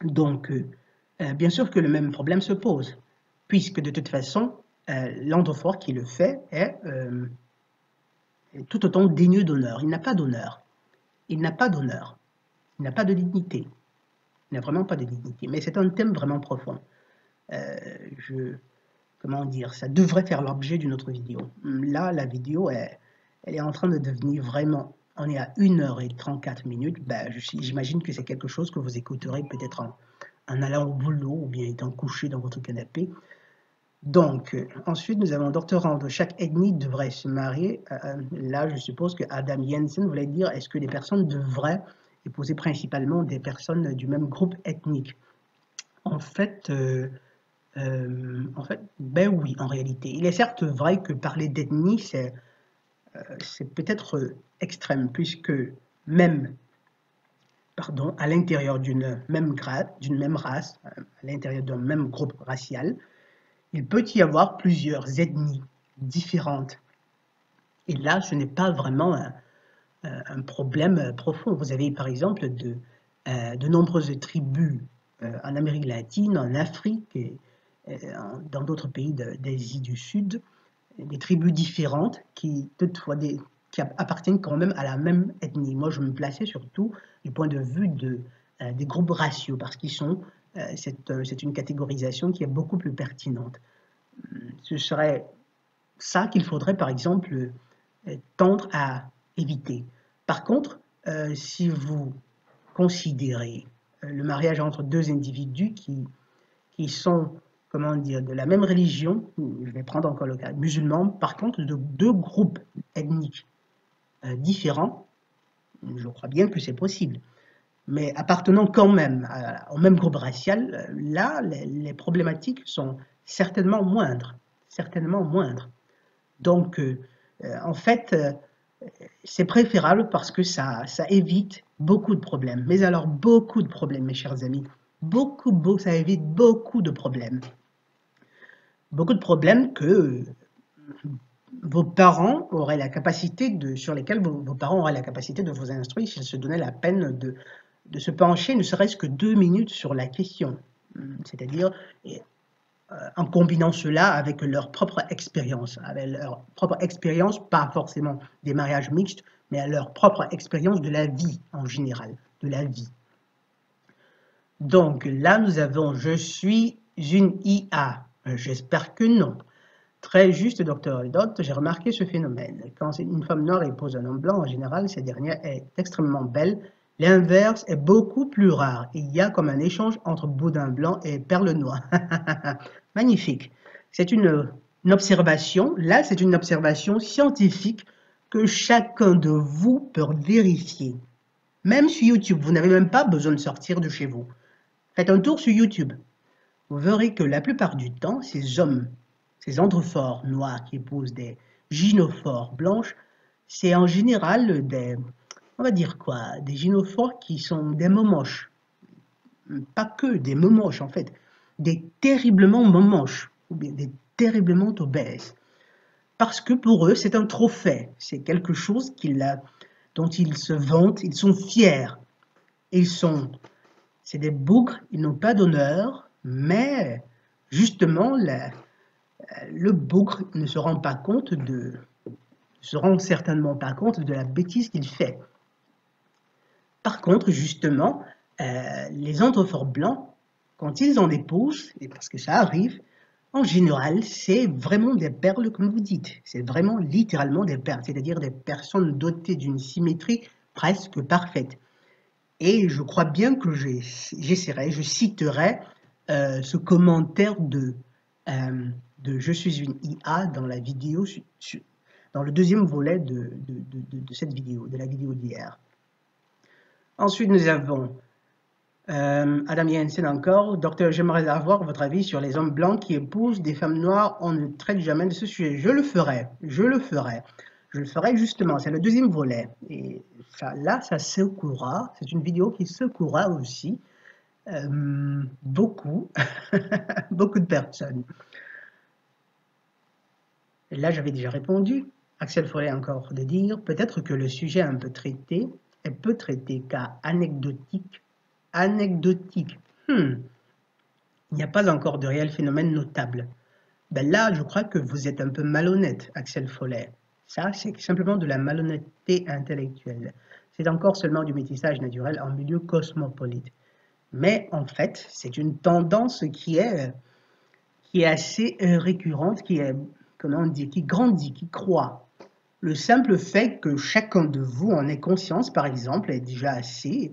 Donc, bien sûr que le même problème se pose, puisque de toute façon, l'androphore qui le fait est tout autant dénué d'honneur. Il n'a pas d'honneur. Il n'a pas d'honneur. Il n'a pas de dignité. Il n'a vraiment pas de dignité. Mais c'est un thème vraiment profond. Comment dire, ça devrait faire l'objet d'une autre vidéo. Là, la vidéo, elle est en train de devenir vraiment on est à 1h34. Ben, j'imagine que c'est quelque chose que vous écouterez peut-être en allant au boulot ou bien étant couché dans votre canapé. Donc, ensuite, nous avons doctorant de chaque ethnie devrait se marier. Là, je suppose que Adam Jensen voulait dire est-ce que les personnes devraient épouser principalement des personnes du même groupe ethnique? En fait, ben oui, en réalité. Il est certes vrai que parler d'ethnie, c'est peut-être extrême, puisque même, pardon, à l'intérieur d'une même race, à l'intérieur d'un même groupe racial, il peut y avoir plusieurs ethnies différentes. Et là, ce n'est pas vraiment un problème profond. Vous avez par exemple de nombreuses tribus en Amérique latine, en Afrique et dans d'autres pays d'Asie du Sud, des tribus différentes qui toutefois qui appartiennent quand même à la même ethnie. Moi, je me plaçais surtout du point de vue des groupes raciaux parce qu'ils sont, c'est une catégorisation qui est beaucoup plus pertinente. Ce serait ça qu'il faudrait, par exemple, tendre à éviter. Par contre, si vous considérez le mariage entre deux individus qui sont, comment dire, de la même religion, je vais prendre encore le cas musulman, par contre, de deux groupes ethniques différents, je crois bien que c'est possible. Mais appartenant quand même au même groupe racial, là, les problématiques sont certainement moindres. Certainement moindres. Donc, en fait, c'est préférable parce que ça évite beaucoup de problèmes. Mais alors, beaucoup de problèmes, mes chers amis. Ça évite beaucoup de problèmes. Beaucoup de problèmes que vos parents auraient la capacité sur lesquels vos parents auraient la capacité de vous instruire s'ils se donnaient la peine de se pencher ne serait-ce que 2 minutes sur la question. C'est-à-dire en combinant cela avec leur propre expérience, pas forcément des mariages mixtes, mais à leur propre expérience de la vie en général, de la vie. Donc là, nous avons « Je suis une IA ». J'espère que non. Très juste, docteur Eldot, j'ai remarqué ce phénomène. Quand une femme noire épouse un homme blanc, en général, cette dernière est extrêmement belle. L'inverse est beaucoup plus rare. Il y a comme un échange entre boudin blanc et perle noire. Magnifique. C'est une observation, là c'est une observation scientifique que chacun de vous peut vérifier. Même sur YouTube, vous n'avez même pas besoin de sortir de chez vous. Faites un tour sur YouTube. Vous verrez que la plupart du temps, ces hommes, ces androphores noirs qui épousent des gynophores blanches, c'est en général on va dire quoi, des gynophores qui sont des momoches. Pas que des momoches en fait, des terriblement momoches, ou bien des terriblement obèses. Parce que pour eux, c'est un trophée, c'est quelque chose dont ils se vantent, ils sont fiers. C'est des bougres, ils n'ont pas d'honneur, mais justement, le bougre ne se rend certainement pas compte de la bêtise qu'il fait. Par contre, justement, les androphores blancs, quand ils en épousent, et parce que ça arrive, en général, c'est vraiment des perles, comme vous dites. C'est vraiment littéralement des perles, c'est-à-dire des personnes dotées d'une symétrie presque parfaite. Et je crois bien que je citerai ce commentaire de Je suis une IA dans la vidéo, dans le deuxième volet de cette vidéo, de la vidéo d'hier. Ensuite, nous avons Adam Jensen encore. Docteur, j'aimerais avoir votre avis sur les hommes blancs qui épousent des femmes noires. On ne traite jamais de ce sujet. Je le ferai justement. C'est le deuxième volet. Et ça secouera. C'est une vidéo qui secouera aussi beaucoup, beaucoup de personnes. Et là, j'avais déjà répondu. Axel Follet encore de dire, peut-être que le sujet un peu traité est peu traité car anecdotique. Il n'y a pas encore de réel phénomène notable. Ben là, je crois que vous êtes un peu malhonnête, Axel Follet. Ça, c'est simplement de la malhonnêteté intellectuelle. C'est encore seulement du métissage naturel en milieu cosmopolite. Mais en fait, c'est une tendance qui est assez récurrente, qui grandit, qui croît. Le simple fait que chacun de vous en ait conscience, par exemple, est déjà assez,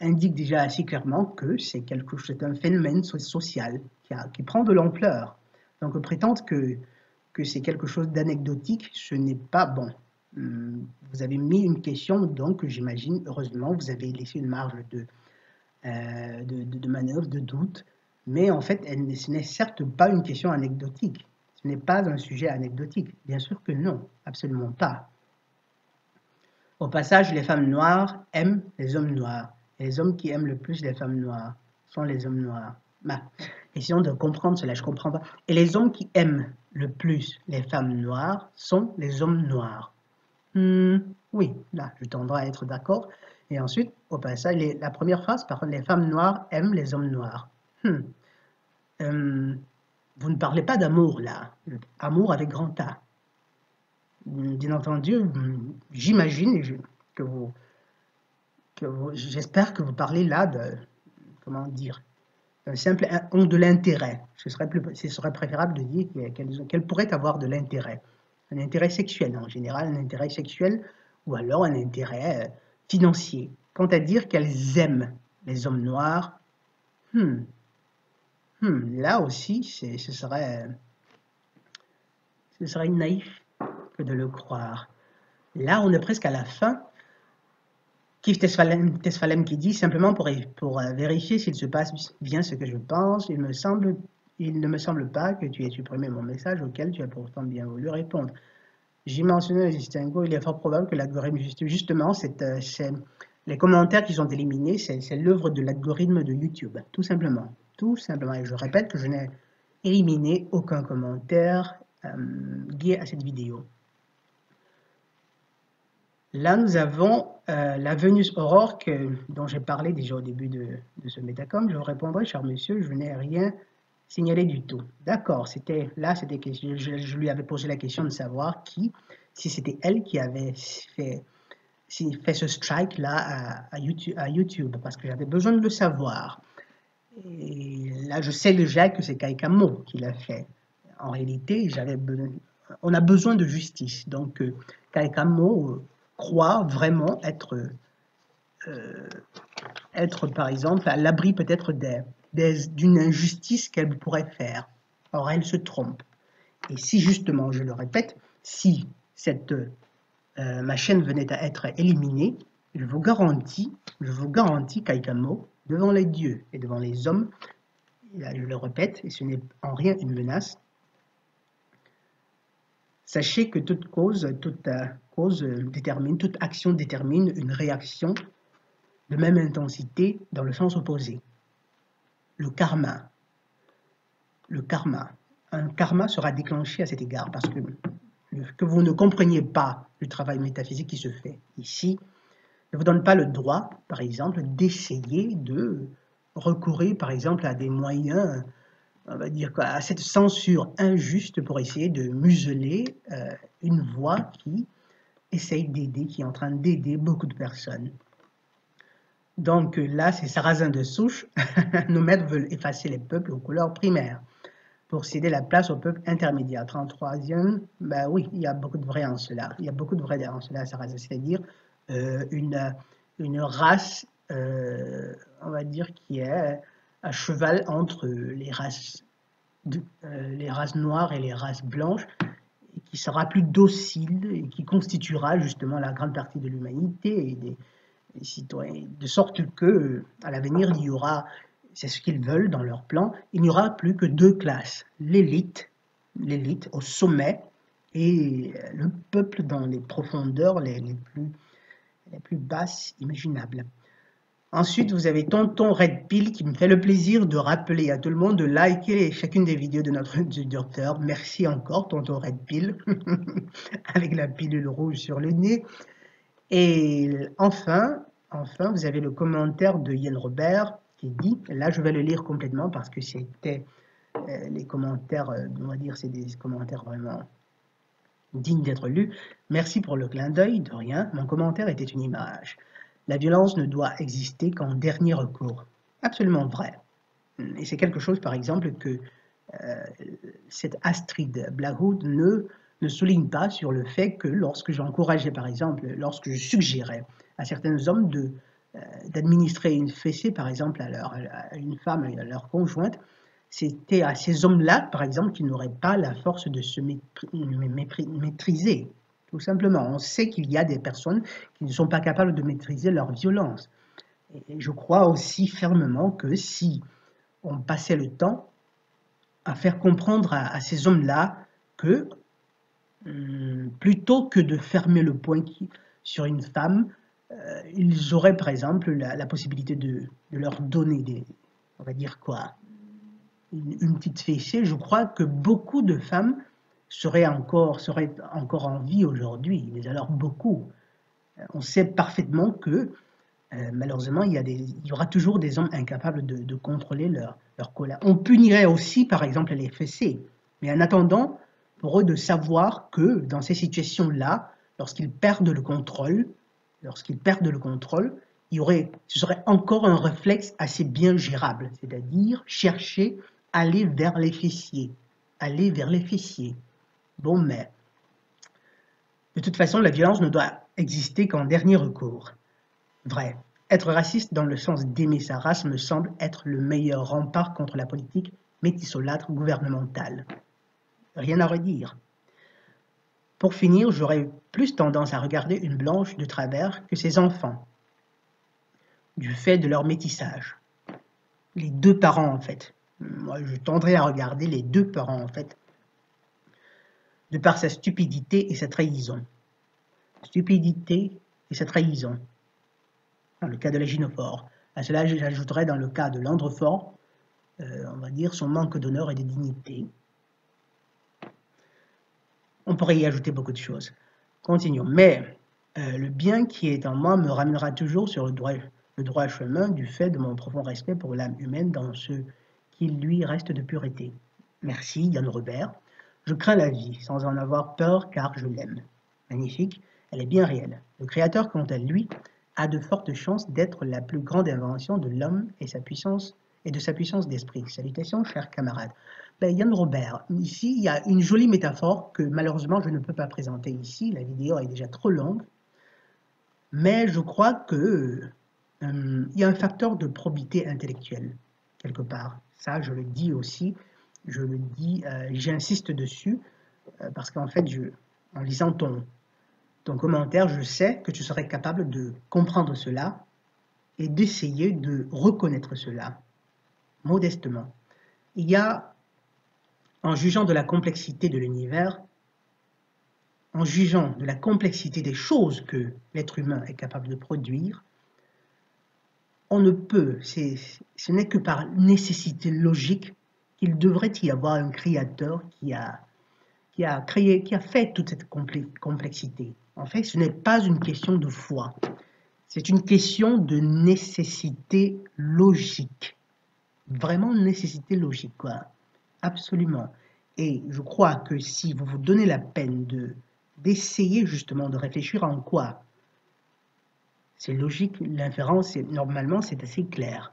indique déjà assez clairement que c'est un phénomène social qui prend de l'ampleur. Donc prétendre que c'est quelque chose d'anecdotique, ce n'est pas bon. Vous avez mis une question, donc j'imagine, heureusement, vous avez laissé une marge de manœuvre, de doute, mais en fait, ce n'est certes pas une question anecdotique. Ce n'est pas un sujet anecdotique. Bien sûr que non, absolument pas. Au passage, les femmes noires aiment les hommes noirs. Et les hommes qui aiment le plus les femmes noires sont les hommes noirs. Bah, essayons de comprendre cela, je ne comprends pas. Et les hommes qui aiment le plus les femmes noires sont les hommes noirs. Oui, là, je tendrai à être d'accord. Et ensuite, au passage, la première phrase, par contre, les femmes noires aiment les hommes noirs. Vous ne parlez pas d'amour, là. Amour avec grand A. Bien entendu, j'imagine j'espère que vous parlez là de, comment dire, un simple de l'intérêt. Ce serait préférable de dire qu'elles pourraient avoir de l'intérêt. Un intérêt sexuel en général, un intérêt sexuel ou alors un intérêt financier. Quant à dire qu'elles aiment les hommes noirs, là aussi, ce serait naïf que de le croire. Là, on est presque à la fin. Kif Tesfalem qui dit simplement pour vérifier s'il se passe bien ce que je pense, il ne me semble pas que tu aies supprimé mon message auquel tu as pourtant bien voulu répondre. J'ai mentionné le distinguo, il est fort probable que l'algorithme, justement, les commentaires qui sont éliminés, c'est l'œuvre de l'algorithme de YouTube, tout simplement. Tout simplement. Et je répète que je n'ai éliminé aucun commentaire lié à cette vidéo. Là, nous avons la Vénus Aurore dont j'ai parlé déjà au début de ce Métacom. Je vous répondrai, cher monsieur, je n'ai rien signalé du tout. D'accord, je lui avais posé la question de savoir si c'était elle qui avait fait ce strike-là à YouTube, parce que j'avais besoin de le savoir. Et là, je sais déjà que c'est Kaikamo qui l'a fait. En réalité, on a besoin de justice. Donc, Kaikamo croit vraiment être, par exemple, à l'abri peut-être d'une injustice qu'elle pourrait faire. Or, elle se trompe. Et si justement, je le répète, si ma chaîne venait à être éliminée, je vous garantis, Kaikamo, devant les dieux et devant les hommes, là, je le répète, et ce n'est en rien une menace, sachez que toute action détermine une réaction de même intensité dans le sens opposé. Le karma. Un karma sera déclenché à cet égard parce que vous ne compreniez pas le travail métaphysique qui se fait ici ne vous donne pas le droit, par exemple, d'essayer de recourir, par exemple, à des moyens, on va dire quoi, à cette censure injuste pour essayer de museler une voix qui essaye d'aider, qui est en train d'aider beaucoup de personnes. Donc là, c'est Sarrazin de souche. Nos maîtres veulent effacer les peuples aux couleurs primaires pour céder la place au peuple intermédiaire. 33e, ben oui, il y a beaucoup de vrai en cela. Il y a beaucoup de vrai en cela, Sarrazin, c'est-à-dire une race, on va dire, qui est à cheval entre les races noires et les races blanches, et qui sera plus docile et qui constituera justement la grande partie de l'humanité et des citoyens, de sorte que à l'avenir il y aura, c'est ce qu'ils veulent dans leur plan, il n'y aura plus que deux classes, l'élite au sommet et le peuple dans les profondeurs les plus basses imaginables. Ensuite, vous avez Tonton Red Pill qui me fait le plaisir de rappeler à tout le monde de liker chacune des vidéos de notre docteur. Merci encore, Tonton Red Pill, avec la pilule rouge sur le nez. Et enfin, vous avez le commentaire de Yann Robert qui dit, là je vais le lire complètement parce que c'était les commentaires, on va dire, c'est des commentaires vraiment dignes d'être lus. Merci pour le clin d'œil, de rien, mon commentaire était une image. La violence ne doit exister qu'en dernier recours. Absolument vrai. Et c'est quelque chose, par exemple, que cette Astrid Blackwood ne ne souligne pas sur le fait que lorsque j'encourageais, par exemple, lorsque je suggérais à certains hommes d'administrer une fessée, par exemple, à une femme, à leur conjointe, c'était à ces hommes-là, par exemple, qui n'auraient pas la force de se maîtriser. Tout simplement, on sait qu'il y a des personnes qui ne sont pas capables de maîtriser leur violence. Et je crois aussi fermement que si on passait le temps à faire comprendre à ces hommes-là que plutôt que de fermer le poing sur une femme, ils auraient par exemple la possibilité de leur donner on va dire quoi, une petite fessée. Je crois que beaucoup de femmes seraient encore en vie aujourd'hui, mais alors beaucoup. On sait parfaitement que malheureusement, il y aura toujours des hommes incapables de contrôler leur colère. On punirait aussi, par exemple, les fessées. Mais en attendant, pour eux de savoir que dans ces situations-là, lorsqu'ils perdent le contrôle, ce serait encore un réflexe assez bien gérable, c'est-à-dire chercher, aller vers les fessiers. Aller vers les fessiers. Bon, mais de toute façon, la violence ne doit exister qu'en dernier recours. Vrai. Être raciste dans le sens d'aimer sa race me semble être le meilleur rempart contre la politique métissolâtre gouvernementale. Rien à redire. Pour finir, j'aurais plus tendance à regarder une blanche de travers que ses enfants, du fait de leur métissage. Les deux parents, en fait. Moi, je tendrais à regarder les deux parents, en fait, de par sa stupidité et sa trahison. Stupidité et sa trahison. Dans le cas de la gynophore. À cela, j'ajouterais dans le cas de l'androphore, on va dire, son manque d'honneur et de dignité. On pourrait y ajouter beaucoup de choses. Continuons. Mais le bien qui est en moi me ramènera toujours sur le droit chemin du fait de mon profond respect pour l'âme humaine dans ce qui lui reste de pureté. Merci, Yann Robert. Je crains la vie sans en avoir peur car je l'aime. Magnifique, elle est bien réelle. Le Créateur, quant à lui, a de fortes chances d'être la plus grande invention de l'homme et de sa puissance d'esprit. Salutations, chers camarades. Ben, Yann Robert, ici, il y a une jolie métaphore que malheureusement je ne peux pas présenter ici. La vidéo est déjà trop longue. Mais je crois que il y a un facteur de probité intellectuelle, quelque part. Ça, je le dis aussi. Je le dis, j'insiste dessus, parce qu'en fait, en lisant ton commentaire, je sais que tu serais capable de comprendre cela et d'essayer de reconnaître cela, modestement. Il y a, en jugeant de la complexité de l'univers, en jugeant de la complexité des choses que l'être humain est capable de produire, on ne peut, ce n'est que par nécessité logique qu'il devrait y avoir un créateur qui a fait toute cette complexité. En fait, ce n'est pas une question de foi, c'est une question de nécessité logique. Vraiment nécessité logique, quoi. Absolument. Et je crois que si vous vous donnez la peine d'essayer justement de réfléchir en quoi c'est logique, l'inférence, normalement, c'est assez clair.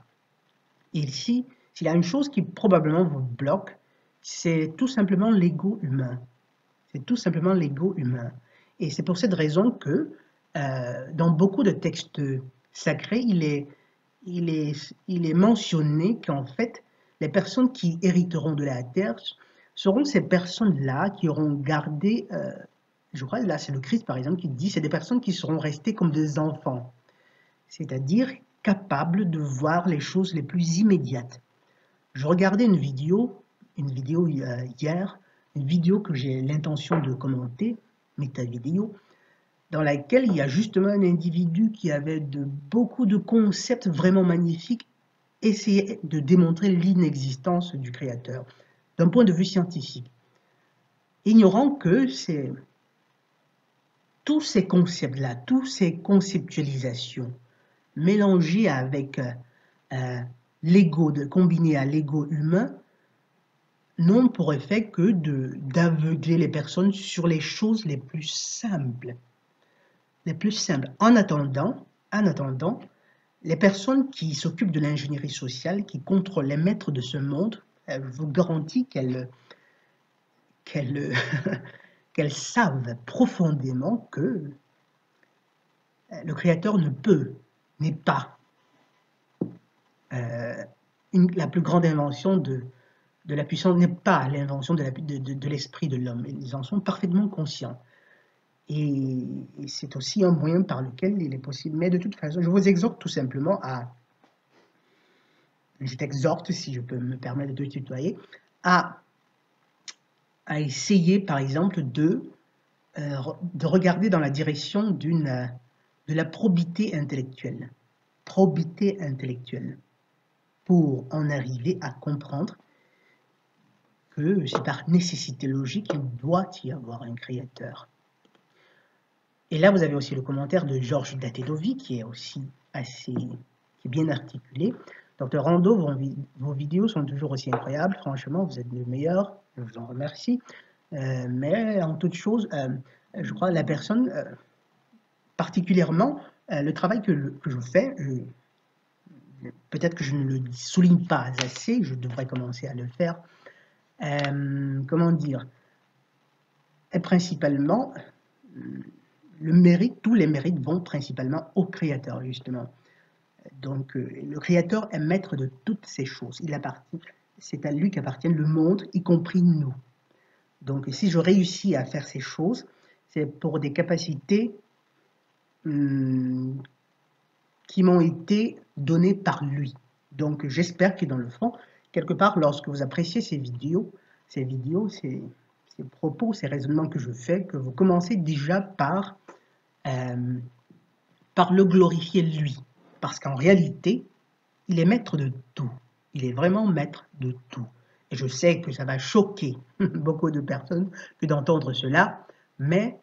Et ici, s'il y a une chose qui probablement vous bloque, c'est tout simplement l'ego humain. C'est tout simplement l'ego humain. Et c'est pour cette raison que dans beaucoup de textes sacrés, il est mentionné qu'en fait, les personnes qui hériteront de la terre seront ces personnes-là qui auront gardé, je crois là c'est le Christ par exemple qui dit, c'est des personnes qui seront restées comme des enfants, c'est-à-dire capables de voir les choses les plus immédiates. Je regardais une vidéo hier, une vidéo que j'ai l'intention de commenter, méta-vidéo, dans laquelle il y a justement un individu qui avait beaucoup de concepts vraiment magnifiques, essayait de démontrer l'inexistence du Créateur, d'un point de vue scientifique, ignorant que tous ces concepts-là, toutes ces conceptualisations, mélangées avec l'ego, combinées à l'ego humain, n'ont pour effet que d'aveugler les personnes sur les choses les plus simples. Les plus simples. En attendant, les personnes qui s'occupent de l'ingénierie sociale, qui contrôlent les maîtres de ce monde, je vous garantis qu'elles qu'elles savent profondément que le Créateur n'est pas la plus grande invention de la puissance, n'est pas l'invention de l'esprit de l'homme. Ils en sont parfaitement conscients. Et c'est aussi un moyen par lequel il est possible. Mais de toute façon, je vous exhorte tout simplement je t'exhorte, si je peux me permettre de te tutoyer, à essayer, par exemple, de regarder dans la direction de la probité intellectuelle. Probité intellectuelle. Pour en arriver à comprendre que c'est par nécessité logique qu'il doit y avoir un créateur. Et là, vous avez aussi le commentaire de Georges Datedovi, qui est aussi qui est bien articulé. Dr Rando, vos vidéos sont toujours aussi incroyables. Franchement, vous êtes le meilleur. Je vous en remercie. Mais en toute chose, je crois la personne, particulièrement, le travail que je fais, peut-être que je ne le souligne pas assez, je devrais commencer à le faire. Comment dire, et principalement, tous les mérites vont principalement au Créateur, justement. Donc, le Créateur est maître de toutes ces choses. C'est à lui qu'appartient le monde, y compris nous. Donc, si je réussis à faire ces choses, c'est pour des capacités qui m'ont été données par lui. Donc, j'espère que dans le fond, quelque part, lorsque vous appréciez ces propos, ces raisonnements que je fais, que vous commencez déjà par le glorifier lui. Parce qu'en réalité, il est maître de tout. Il est vraiment maître de tout. Et je sais que ça va choquer beaucoup de personnes que d'entendre cela, mais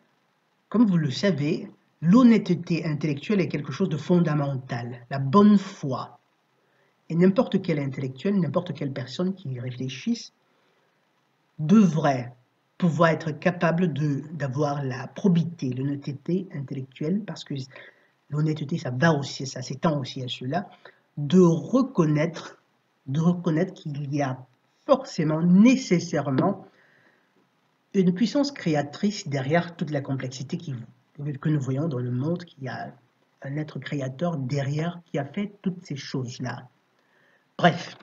comme vous le savez, l'honnêteté intellectuelle est quelque chose de fondamental. La bonne foi. Et n'importe quel intellectuel, n'importe quelle personne qui réfléchisse devrait pouvoir être capable d'avoir la probité, l'honnêteté intellectuelle, parce que l'honnêteté, ça va aussi, ça s'étend aussi à cela, de reconnaître qu'il y a forcément, nécessairement, une puissance créatrice derrière toute la complexité que nous voyons dans le monde, qu'il y a un être créateur derrière qui a fait toutes ces choses-là. Bref.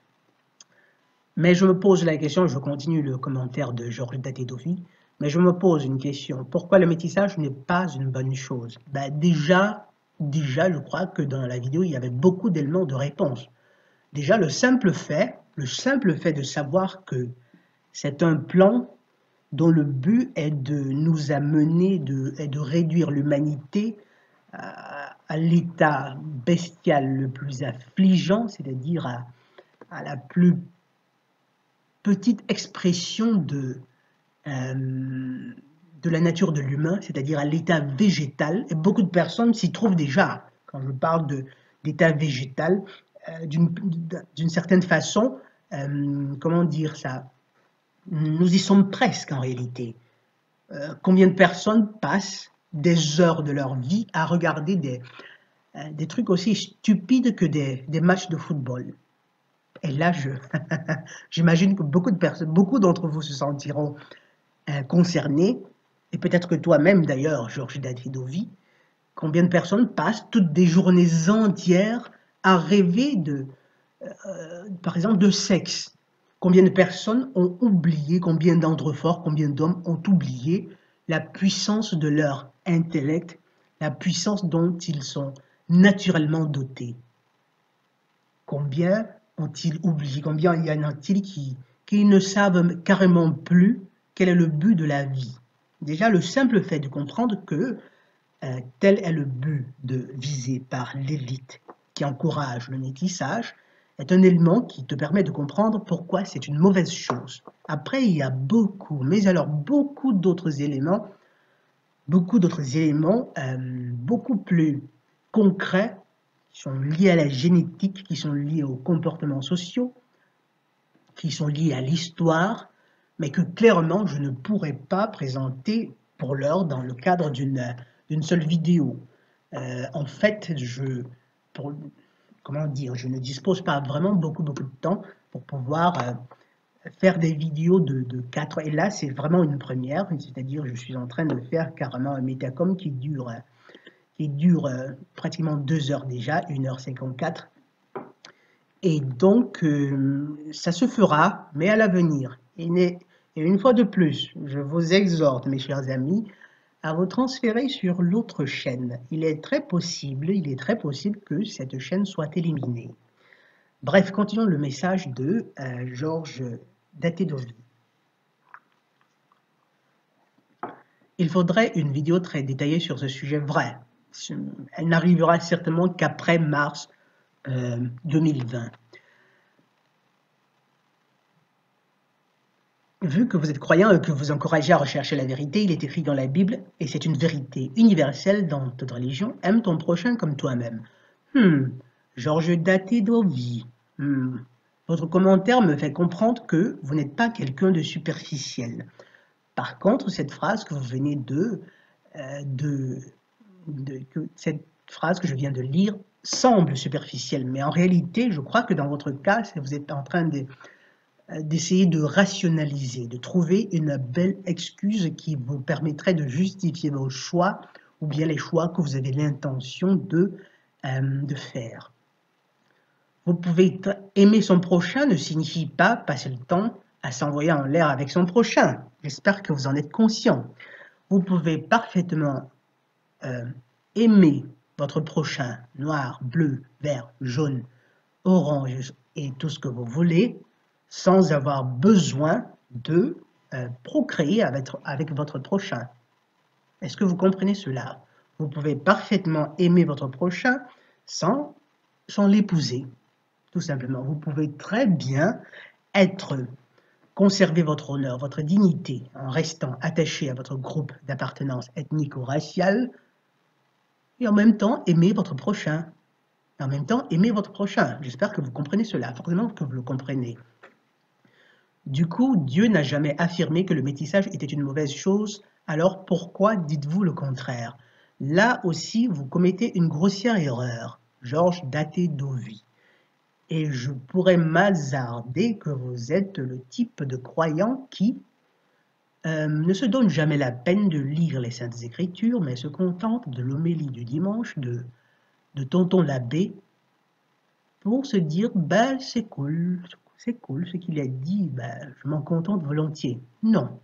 Mais je me pose la question, je continue le commentaire de Georges Datedovi, mais je me pose une question. Pourquoi le métissage n'est pas une bonne chose? Déjà, je crois que dans la vidéo, il y avait beaucoup d'éléments de réponse. Déjà, le simple fait de savoir que c'est un plan dont le but est de nous amener, de réduire l'humanité à l'état bestial le plus affligeant, c'est-à-dire à la plus petite expression de la nature de l'humain, c'est-à-dire à l'état végétal. Et beaucoup de personnes s'y trouvent déjà. Quand je parle d'état végétal, d'une certaine façon, comment dire ça, nous y sommes presque en réalité. Combien de personnes passent des heures de leur vie à regarder des trucs aussi stupides que des matchs de football? Et là, j'imagine que beaucoup d'entre vous se sentiront concernés, et peut-être que toi-même d'ailleurs, Georges Datedovi, combien de personnes passent toutes des journées entières à rêver par exemple, de sexe? Combien de personnes ont oublié, combien d'andres-forts, combien d'hommes ont oublié la puissance de leur intellect, la puissance dont ils sont naturellement dotés? Combien ont-ils oublié? Combien y en a-t-il qui ne savent carrément plus quel est le but de la vie? Déjà, le simple fait de comprendre que tel est le but visé par l'élite qui encourage le métissage est un élément qui te permet de comprendre pourquoi c'est une mauvaise chose. Après, il y a beaucoup d'autres éléments, beaucoup plus concrets qui sont liés à la génétique, qui sont liés aux comportements sociaux, qui sont liés à l'histoire, mais que clairement je ne pourrais pas présenter pour l'heure dans le cadre d'une seule vidéo. En fait, je ne dispose pas vraiment beaucoup de temps pour pouvoir faire des vidéos de 4 heures. Et là, c'est vraiment une première, c'est-à-dire je suis en train de faire carrément un Metacom qui dure pratiquement 2 heures déjà, 1h54. Et donc, ça se fera, mais à l'avenir. Et une fois de plus, je vous exhorte, mes chers amis, à vous transférer sur l'autre chaîne. Il est très possible que cette chaîne soit éliminée. Bref, continuons le message de Georges Datedovi. Il faudrait une vidéo très détaillée sur ce sujet vrai. Elle n'arrivera certainement qu'après mars 2020. Vu que vous êtes croyant et que vous encouragez à rechercher la vérité, il est écrit dans la Bible, et c'est une vérité universelle dans toute religion, aime ton prochain comme toi-même. Georges Datedovi. Votre commentaire me fait comprendre que vous n'êtes pas quelqu'un de superficiel. Par contre, cette phrase que vous venez cette phrase que je viens de lire semble superficielle, mais en réalité, je crois que dans votre cas, vous êtes en train d'essayer de rationaliser, de trouver une belle excuse qui vous permettrait de justifier vos choix ou bien les choix que vous avez l'intention de faire. Vous pouvez aimer son prochain ne signifie pas passer le temps à s'envoyer en l'air avec son prochain. J'espère que vous en êtes conscient. Vous pouvez parfaitement aimer votre prochain, noir, bleu, vert, jaune, orange et tout ce que vous voulez, sans avoir besoin de procréer avec votre prochain. Est-ce que vous comprenez cela? Vous pouvez parfaitement aimer votre prochain sans l'épouser, tout simplement. Vous pouvez très bien conserver votre honneur, votre dignité, en restant attaché à votre groupe d'appartenance ethnique ou raciale, et en même temps aimer votre prochain. J'espère que vous comprenez cela, forcément que vous le comprenez. Du coup, Dieu n'a jamais affirmé que le métissage était une mauvaise chose, alors pourquoi dites-vous le contraire? Là aussi, vous commettez une grossière erreur. Georges Datedovi. Et je pourrais m'hasarder que vous êtes le type de croyant qui ne se donne jamais la peine de lire les Saintes Écritures, mais se contente de l'homélie du dimanche de tonton l'abbé pour se dire ben, c'est cool ce qu'il a dit, ben, je m'en contente volontiers. Non,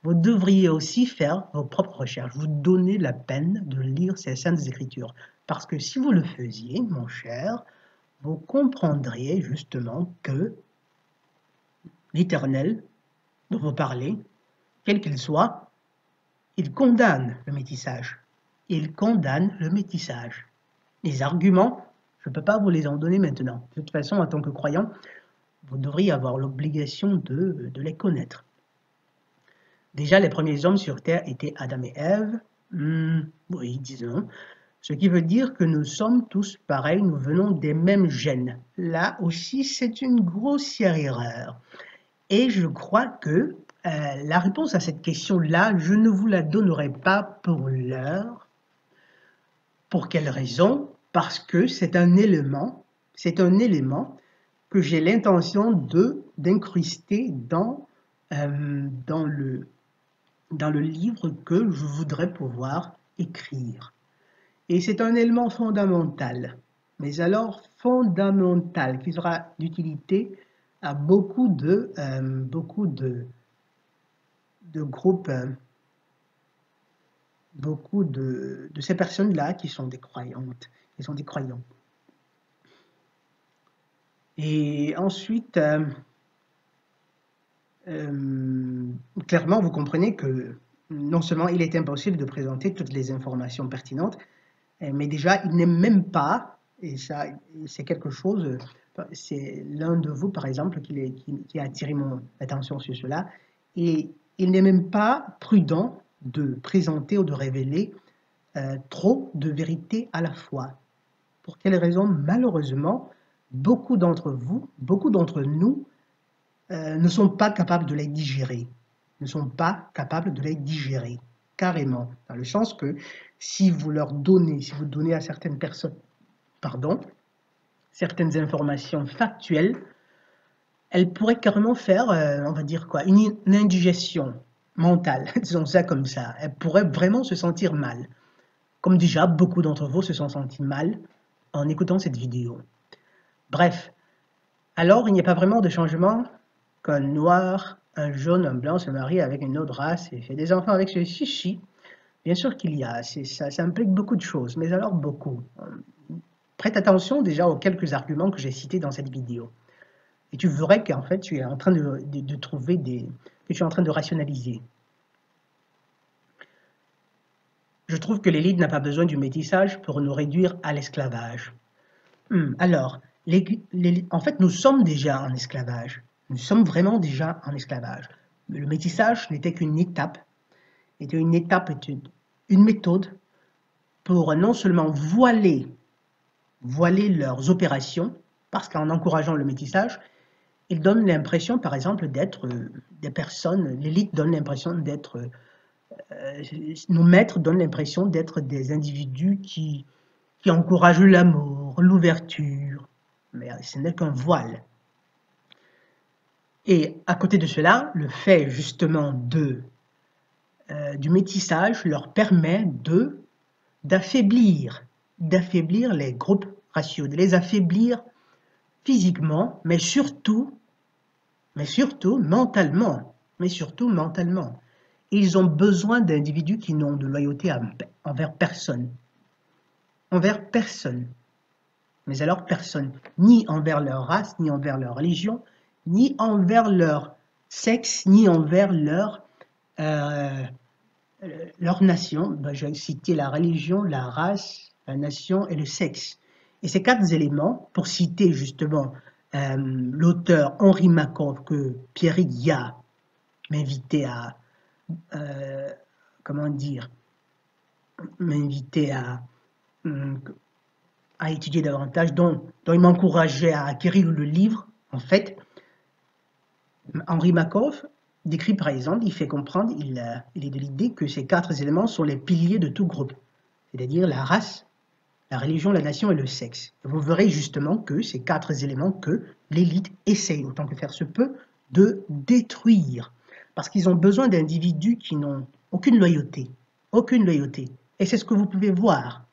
vous devriez aussi faire vos propres recherches, vous donner la peine de lire ces Saintes Écritures, parce que si vous le faisiez, mon cher, vous comprendriez justement que l'Éternel dont vous parlez, quel qu'il soit, il condamne le métissage. Il condamne le métissage. Les arguments, je ne peux pas vous les en donner maintenant. De toute façon, en tant que croyant, vous devriez avoir l'obligation de les connaître. Déjà, les premiers hommes sur Terre étaient Adam et Ève. Oui, disons. Ce qui veut dire que nous sommes tous pareils, nous venons des mêmes gènes. Là aussi, c'est une grossière erreur. Et je crois que la réponse à cette question-là, je ne vous la donnerai pas pour l'heure. Pour quelle raison? Parce que c'est un élément que j'ai l'intention d'incruster dans le livre que je voudrais pouvoir écrire. Et c'est un élément fondamental, mais alors fondamental, qui sera d'utilité à beaucoup de groupes, beaucoup de ces personnes-là qui sont des croyantes, qui sont des croyants. Et ensuite, clairement, vous comprenez que non seulement il est impossible de présenter toutes les informations pertinentes, mais déjà, il n'est même pas, et ça, c'est quelque chose, c'est l'un de vous, par exemple, qui a attiré mon attention sur cela, et il n'est même pas prudent de présenter ou de révéler trop de vérités à la fois. Pour quelle raison? Malheureusement, beaucoup d'entre nous, ne sont pas capables de les digérer, carrément, dans le sens que si vous donnez à certaines personnes, certaines informations factuelles, elle pourrait carrément faire, on va dire quoi, une indigestion mentale, disons ça comme ça. Elle pourrait vraiment se sentir mal. Comme déjà, beaucoup d'entre vous se sont sentis mal en écoutant cette vidéo. Bref, alors il n'y a pas vraiment de changement qu'un noir, un jaune, un blanc se marie avec une autre race et fait des enfants avec celui-ci. Si, bien sûr qu'il y a, ça implique beaucoup de choses, mais alors beaucoup. Prête attention déjà aux quelques arguments que j'ai cités dans cette vidéo. Et tu verrais qu'en fait, tu es en train de trouver que tu es en train de rationaliser. Je trouve que l'élite n'a pas besoin du métissage pour nous réduire à l'esclavage. Alors, en fait, nous sommes déjà en esclavage. Nous sommes vraiment déjà en esclavage. Le métissage n'était qu'une étape, était une méthode pour non seulement voiler leurs opérations, parce qu'en encourageant le métissage, ils donnent l'impression, par exemple, d'être des personnes, l'élite donne l'impression d'être, nos maîtres donnent l'impression d'être des individus qui encouragent l'amour, l'ouverture, mais ce n'est qu'un voile. Et à côté de cela, le fait justement du métissage leur permet d'affaiblir les groupes raciaux, de les affaiblir physiquement, mais surtout mentalement. Ils ont besoin d'individus qui n'ont de loyauté envers personne. Envers personne. Mais alors personne. Ni envers leur race, ni envers leur religion, ni envers leur sexe, ni envers leur nation. J'ai cité la religion, la race, la nation et le sexe. Et ces quatre éléments, pour citer justement l'auteur Henri Makov que Pierre Guia m'invitait à étudier davantage, dont il m'encourageait à acquérir le livre, en fait, Henri Makov décrit par exemple, il fait comprendre, il est de l'idée que ces quatre éléments sont les piliers de tout groupe, c'est-à-dire la race, la religion, la nation et le sexe. Et vous verrez justement que ces quatre éléments que l'élite essaye, autant que faire se peut, de détruire. Parce qu'ils ont besoin d'individus qui n'ont aucune loyauté. Aucune loyauté. Et c'est ce que vous pouvez voir.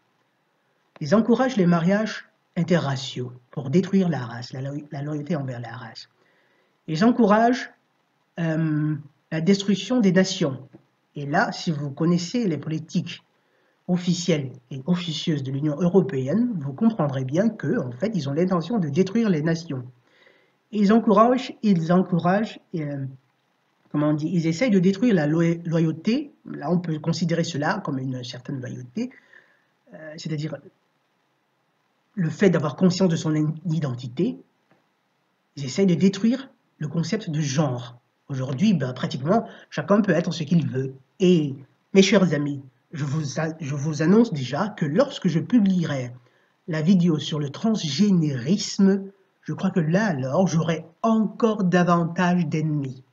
Ils encouragent les mariages interraciaux pour détruire la race, la loyauté envers la race. Ils encouragent la destruction des nations. Et là, si vous connaissez les politiques officielles et officieuses de l'Union européenne, vous comprendrez bien qu'en fait, ils ont l'intention de détruire les nations. Ils essayent de détruire la loyauté. Là, on peut considérer cela comme une certaine loyauté, c'est-à-dire le fait d'avoir conscience de son identité. Ils essayent de détruire le concept de genre. Aujourd'hui, pratiquement, chacun peut être ce qu'il veut. Et mes chers amis, je vous annonce déjà que lorsque je publierai la vidéo sur le transgénérisme, je crois que là alors, j'aurai encore davantage d'ennemis.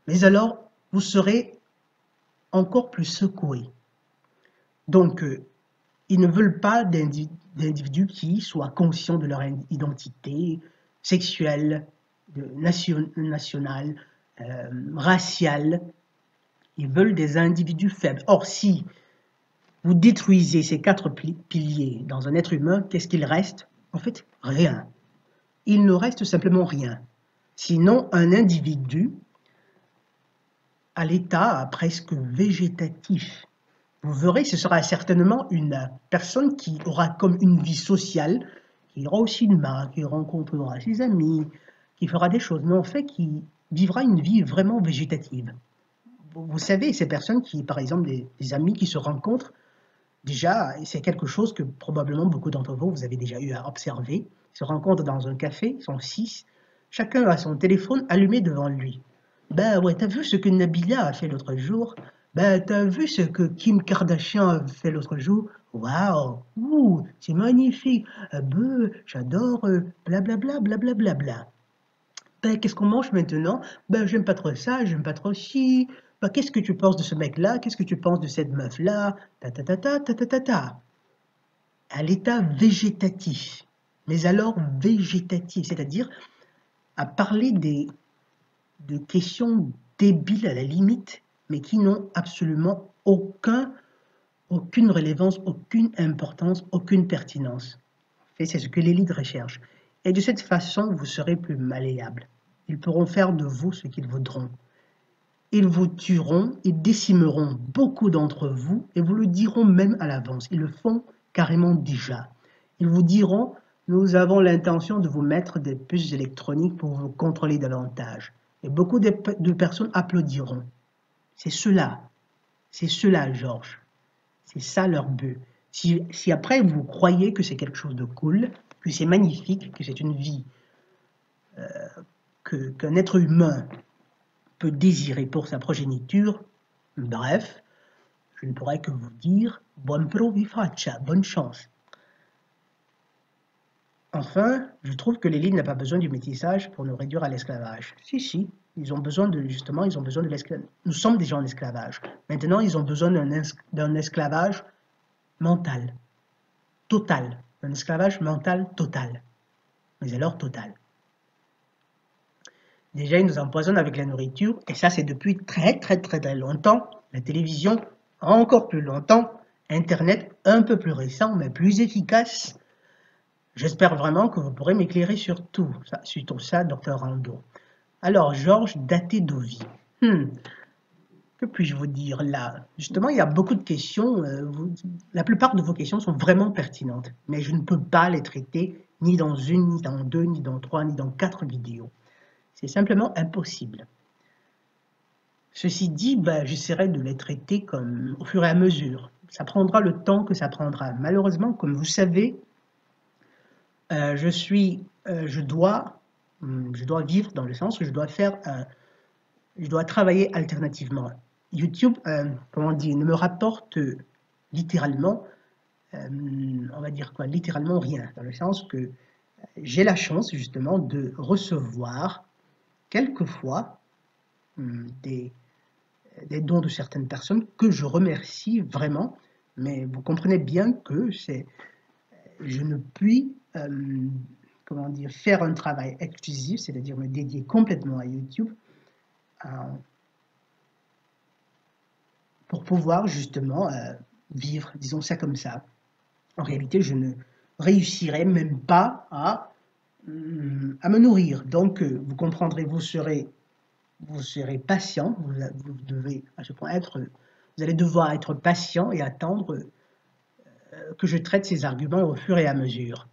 Mais alors, vous serez encore plus secoués. Donc, ils ne veulent pas d'individus qui soient conscients de leur identité sexuelle, nationale, raciale. Ils veulent des individus faibles. Or, si vous détruisez ces quatre piliers dans un être humain, qu'est-ce qu'il reste? En fait, rien. Il ne reste simplement rien. Sinon, un individu à l'état presque végétatif. Vous verrez, ce sera certainement une personne qui aura comme une vie sociale, qui ira au cinéma, qui rencontrera ses amis, qui fera des choses, mais en fait qui vivra une vie vraiment végétative. Vous savez, ces personnes qui, par exemple, des amis qui se rencontrent, déjà, c'est quelque chose que probablement beaucoup d'entre vous, vous avez déjà eu à observer, ils se rencontrent dans un café, ils sont 6, chacun a son téléphone allumé devant lui. Ben ouais, t'as vu ce que Nabila a fait l'autre jour? Ben t'as vu ce que Kim Kardashian a fait l'autre jour? Waouh, ouh, c'est magnifique. J'adore, blablabla, blablabla. Bla. Ben qu'est-ce qu'on mange maintenant? Ben j'aime pas trop ça, j'aime pas trop ci. Ben qu'est-ce que tu penses de ce mec-là? Qu'est-ce que tu penses de cette meuf-là? Ta ta ta ta ta ta ta ta. À l'état végétatif. Mais alors végétatif, c'est-à-dire à parler de questions débiles à la limite, mais qui n'ont absolument aucune relevance, aucune importance, aucune pertinence. Et c'est ce que l'élite recherche. Et de cette façon, vous serez plus malléable. Ils pourront faire de vous ce qu'ils voudront. Ils vous tueront, ils décimeront beaucoup d'entre vous et vous le diront même à l'avance. Ils le font carrément déjà. Ils vous diront, nous avons l'intention de vous mettre des puces électroniques pour vous contrôler davantage. Et beaucoup de personnes applaudiront. C'est cela, Georges. C'est ça leur but. Si après vous croyez que c'est quelque chose de cool, que c'est magnifique, que c'est une vie qu'un être humain peut désirer pour sa progéniture, bref, je ne pourrais que vous dire buon provifacia, bonne chance. Enfin, je trouve que l'élite n'a pas besoin du métissage pour nous réduire à l'esclavage. Si, ils ont besoin de l'esclavage. Nous sommes déjà en esclavage. Maintenant, ils ont besoin d'un esclavage mental, total. Un esclavage mental total. Mais alors total. Déjà, ils nous empoisonnent avec la nourriture, et ça, c'est depuis très longtemps. La télévision, encore plus longtemps. Internet, un peu plus récent, mais plus efficace. J'espère vraiment que vous pourrez m'éclairer sur tout ça, Dr. Rando. Alors, Georges Daté-Dovy. Que puis-je vous dire là? Justement, il y a beaucoup de questions. La plupart de vos questions sont vraiment pertinentes, mais je ne peux pas les traiter ni dans une, ni dans deux, ni dans trois, ni dans 4 vidéos. C'est simplement impossible. Ceci dit, j'essaierai de les traiter comme au fur et à mesure. Ça prendra le temps que ça prendra. Malheureusement, comme vous savez, je dois vivre dans le sens que je dois travailler alternativement. YouTube, ne me rapporte littéralement, on va dire quoi, littéralement rien, dans le sens que j'ai la chance justement de recevoir quelquefois des dons de certaines personnes que je remercie vraiment, mais vous comprenez bien que je ne puis faire un travail exclusif, c'est-à-dire me dédier complètement à YouTube pour pouvoir justement vivre, disons ça comme ça. En réalité, je ne réussirai même pas à me nourrir. Donc, vous comprendrez, vous serez patient, vous devez à ce point vous allez devoir être patient et attendre que je traite ces arguments au fur et à mesure.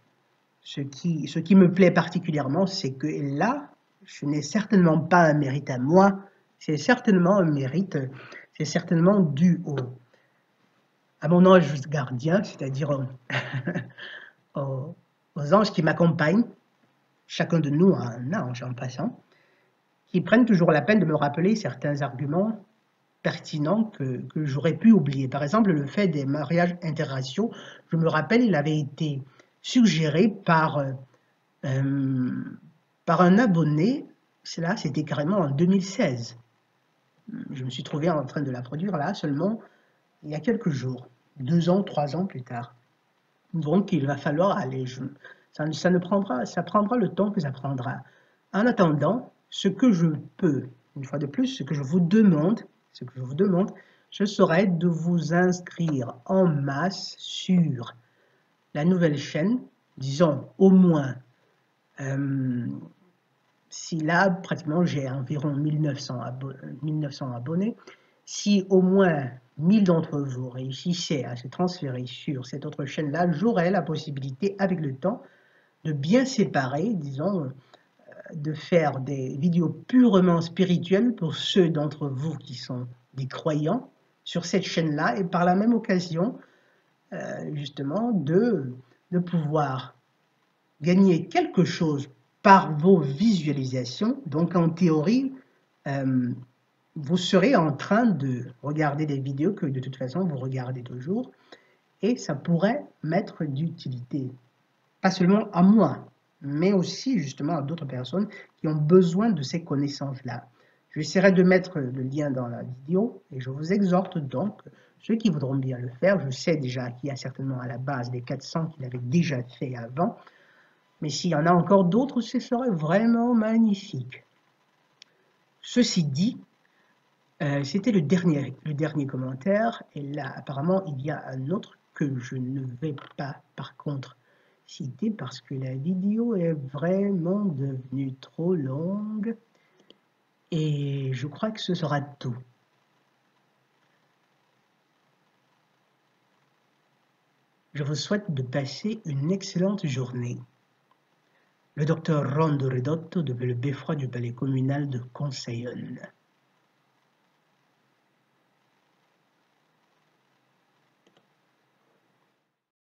Ce qui me plaît particulièrement, c'est que là, je n'ai certainement pas un mérite à moi, c'est certainement un mérite, c'est certainement dû à mon ange gardien, c'est-à-dire aux anges qui m'accompagnent. Chacun de nous a un ange en passant, qui prennent toujours la peine de me rappeler certains arguments pertinents que j'aurais pu oublier. Par exemple, le fait des mariages interraciaux, je me rappelle, il avait été suggéré par un abonné, cela c'était carrément en 2016. Je me suis trouvé en train de la produire là seulement il y a quelques jours, 2 ans, 3 ans plus tard. Donc il va falloir aller, ça prendra le temps que ça prendra. En attendant, ce que je peux, une fois de plus, ce que je vous demande, ce serait de vous inscrire en masse sur la nouvelle chaîne, disons au moins, si là, pratiquement, j'ai environ 1900 abonnés, si au moins 1000 d'entre vous réussissaient à se transférer sur cette autre chaîne-là, j'aurais la possibilité, avec le temps, de bien séparer, disons, de faire des vidéos purement spirituelles pour ceux d'entre vous qui sont des croyants sur cette chaîne-là, et par la même occasion, justement, de pouvoir gagner quelque chose par vos visualisations. Donc en théorie, vous serez en train de regarder des vidéos que de toute façon vous regardez toujours, et ça pourrait m'être d'utilité, pas seulement à moi, mais aussi justement à d'autres personnes qui ont besoin de ces connaissances-là. J'essaierai de mettre le lien dans la vidéo, et je vous exhorte donc, ceux qui voudront bien le faire, je sais déjà qu'il y a certainement à la base des 400 qui l'avaient déjà fait avant, Mais s'il y en a encore d'autres, ce serait vraiment magnifique. Ceci dit, c'était le dernier commentaire, et là, apparemment, il y a un autre que je ne vais pas, par contre, citer parce que la vidéo est vraiment devenue trop longue, et je crois que ce sera tout. Je vous souhaite de passer une excellente journée. Le docteur Rondo Ridotto, depuis le beffroi du palais communal de Conseillonne.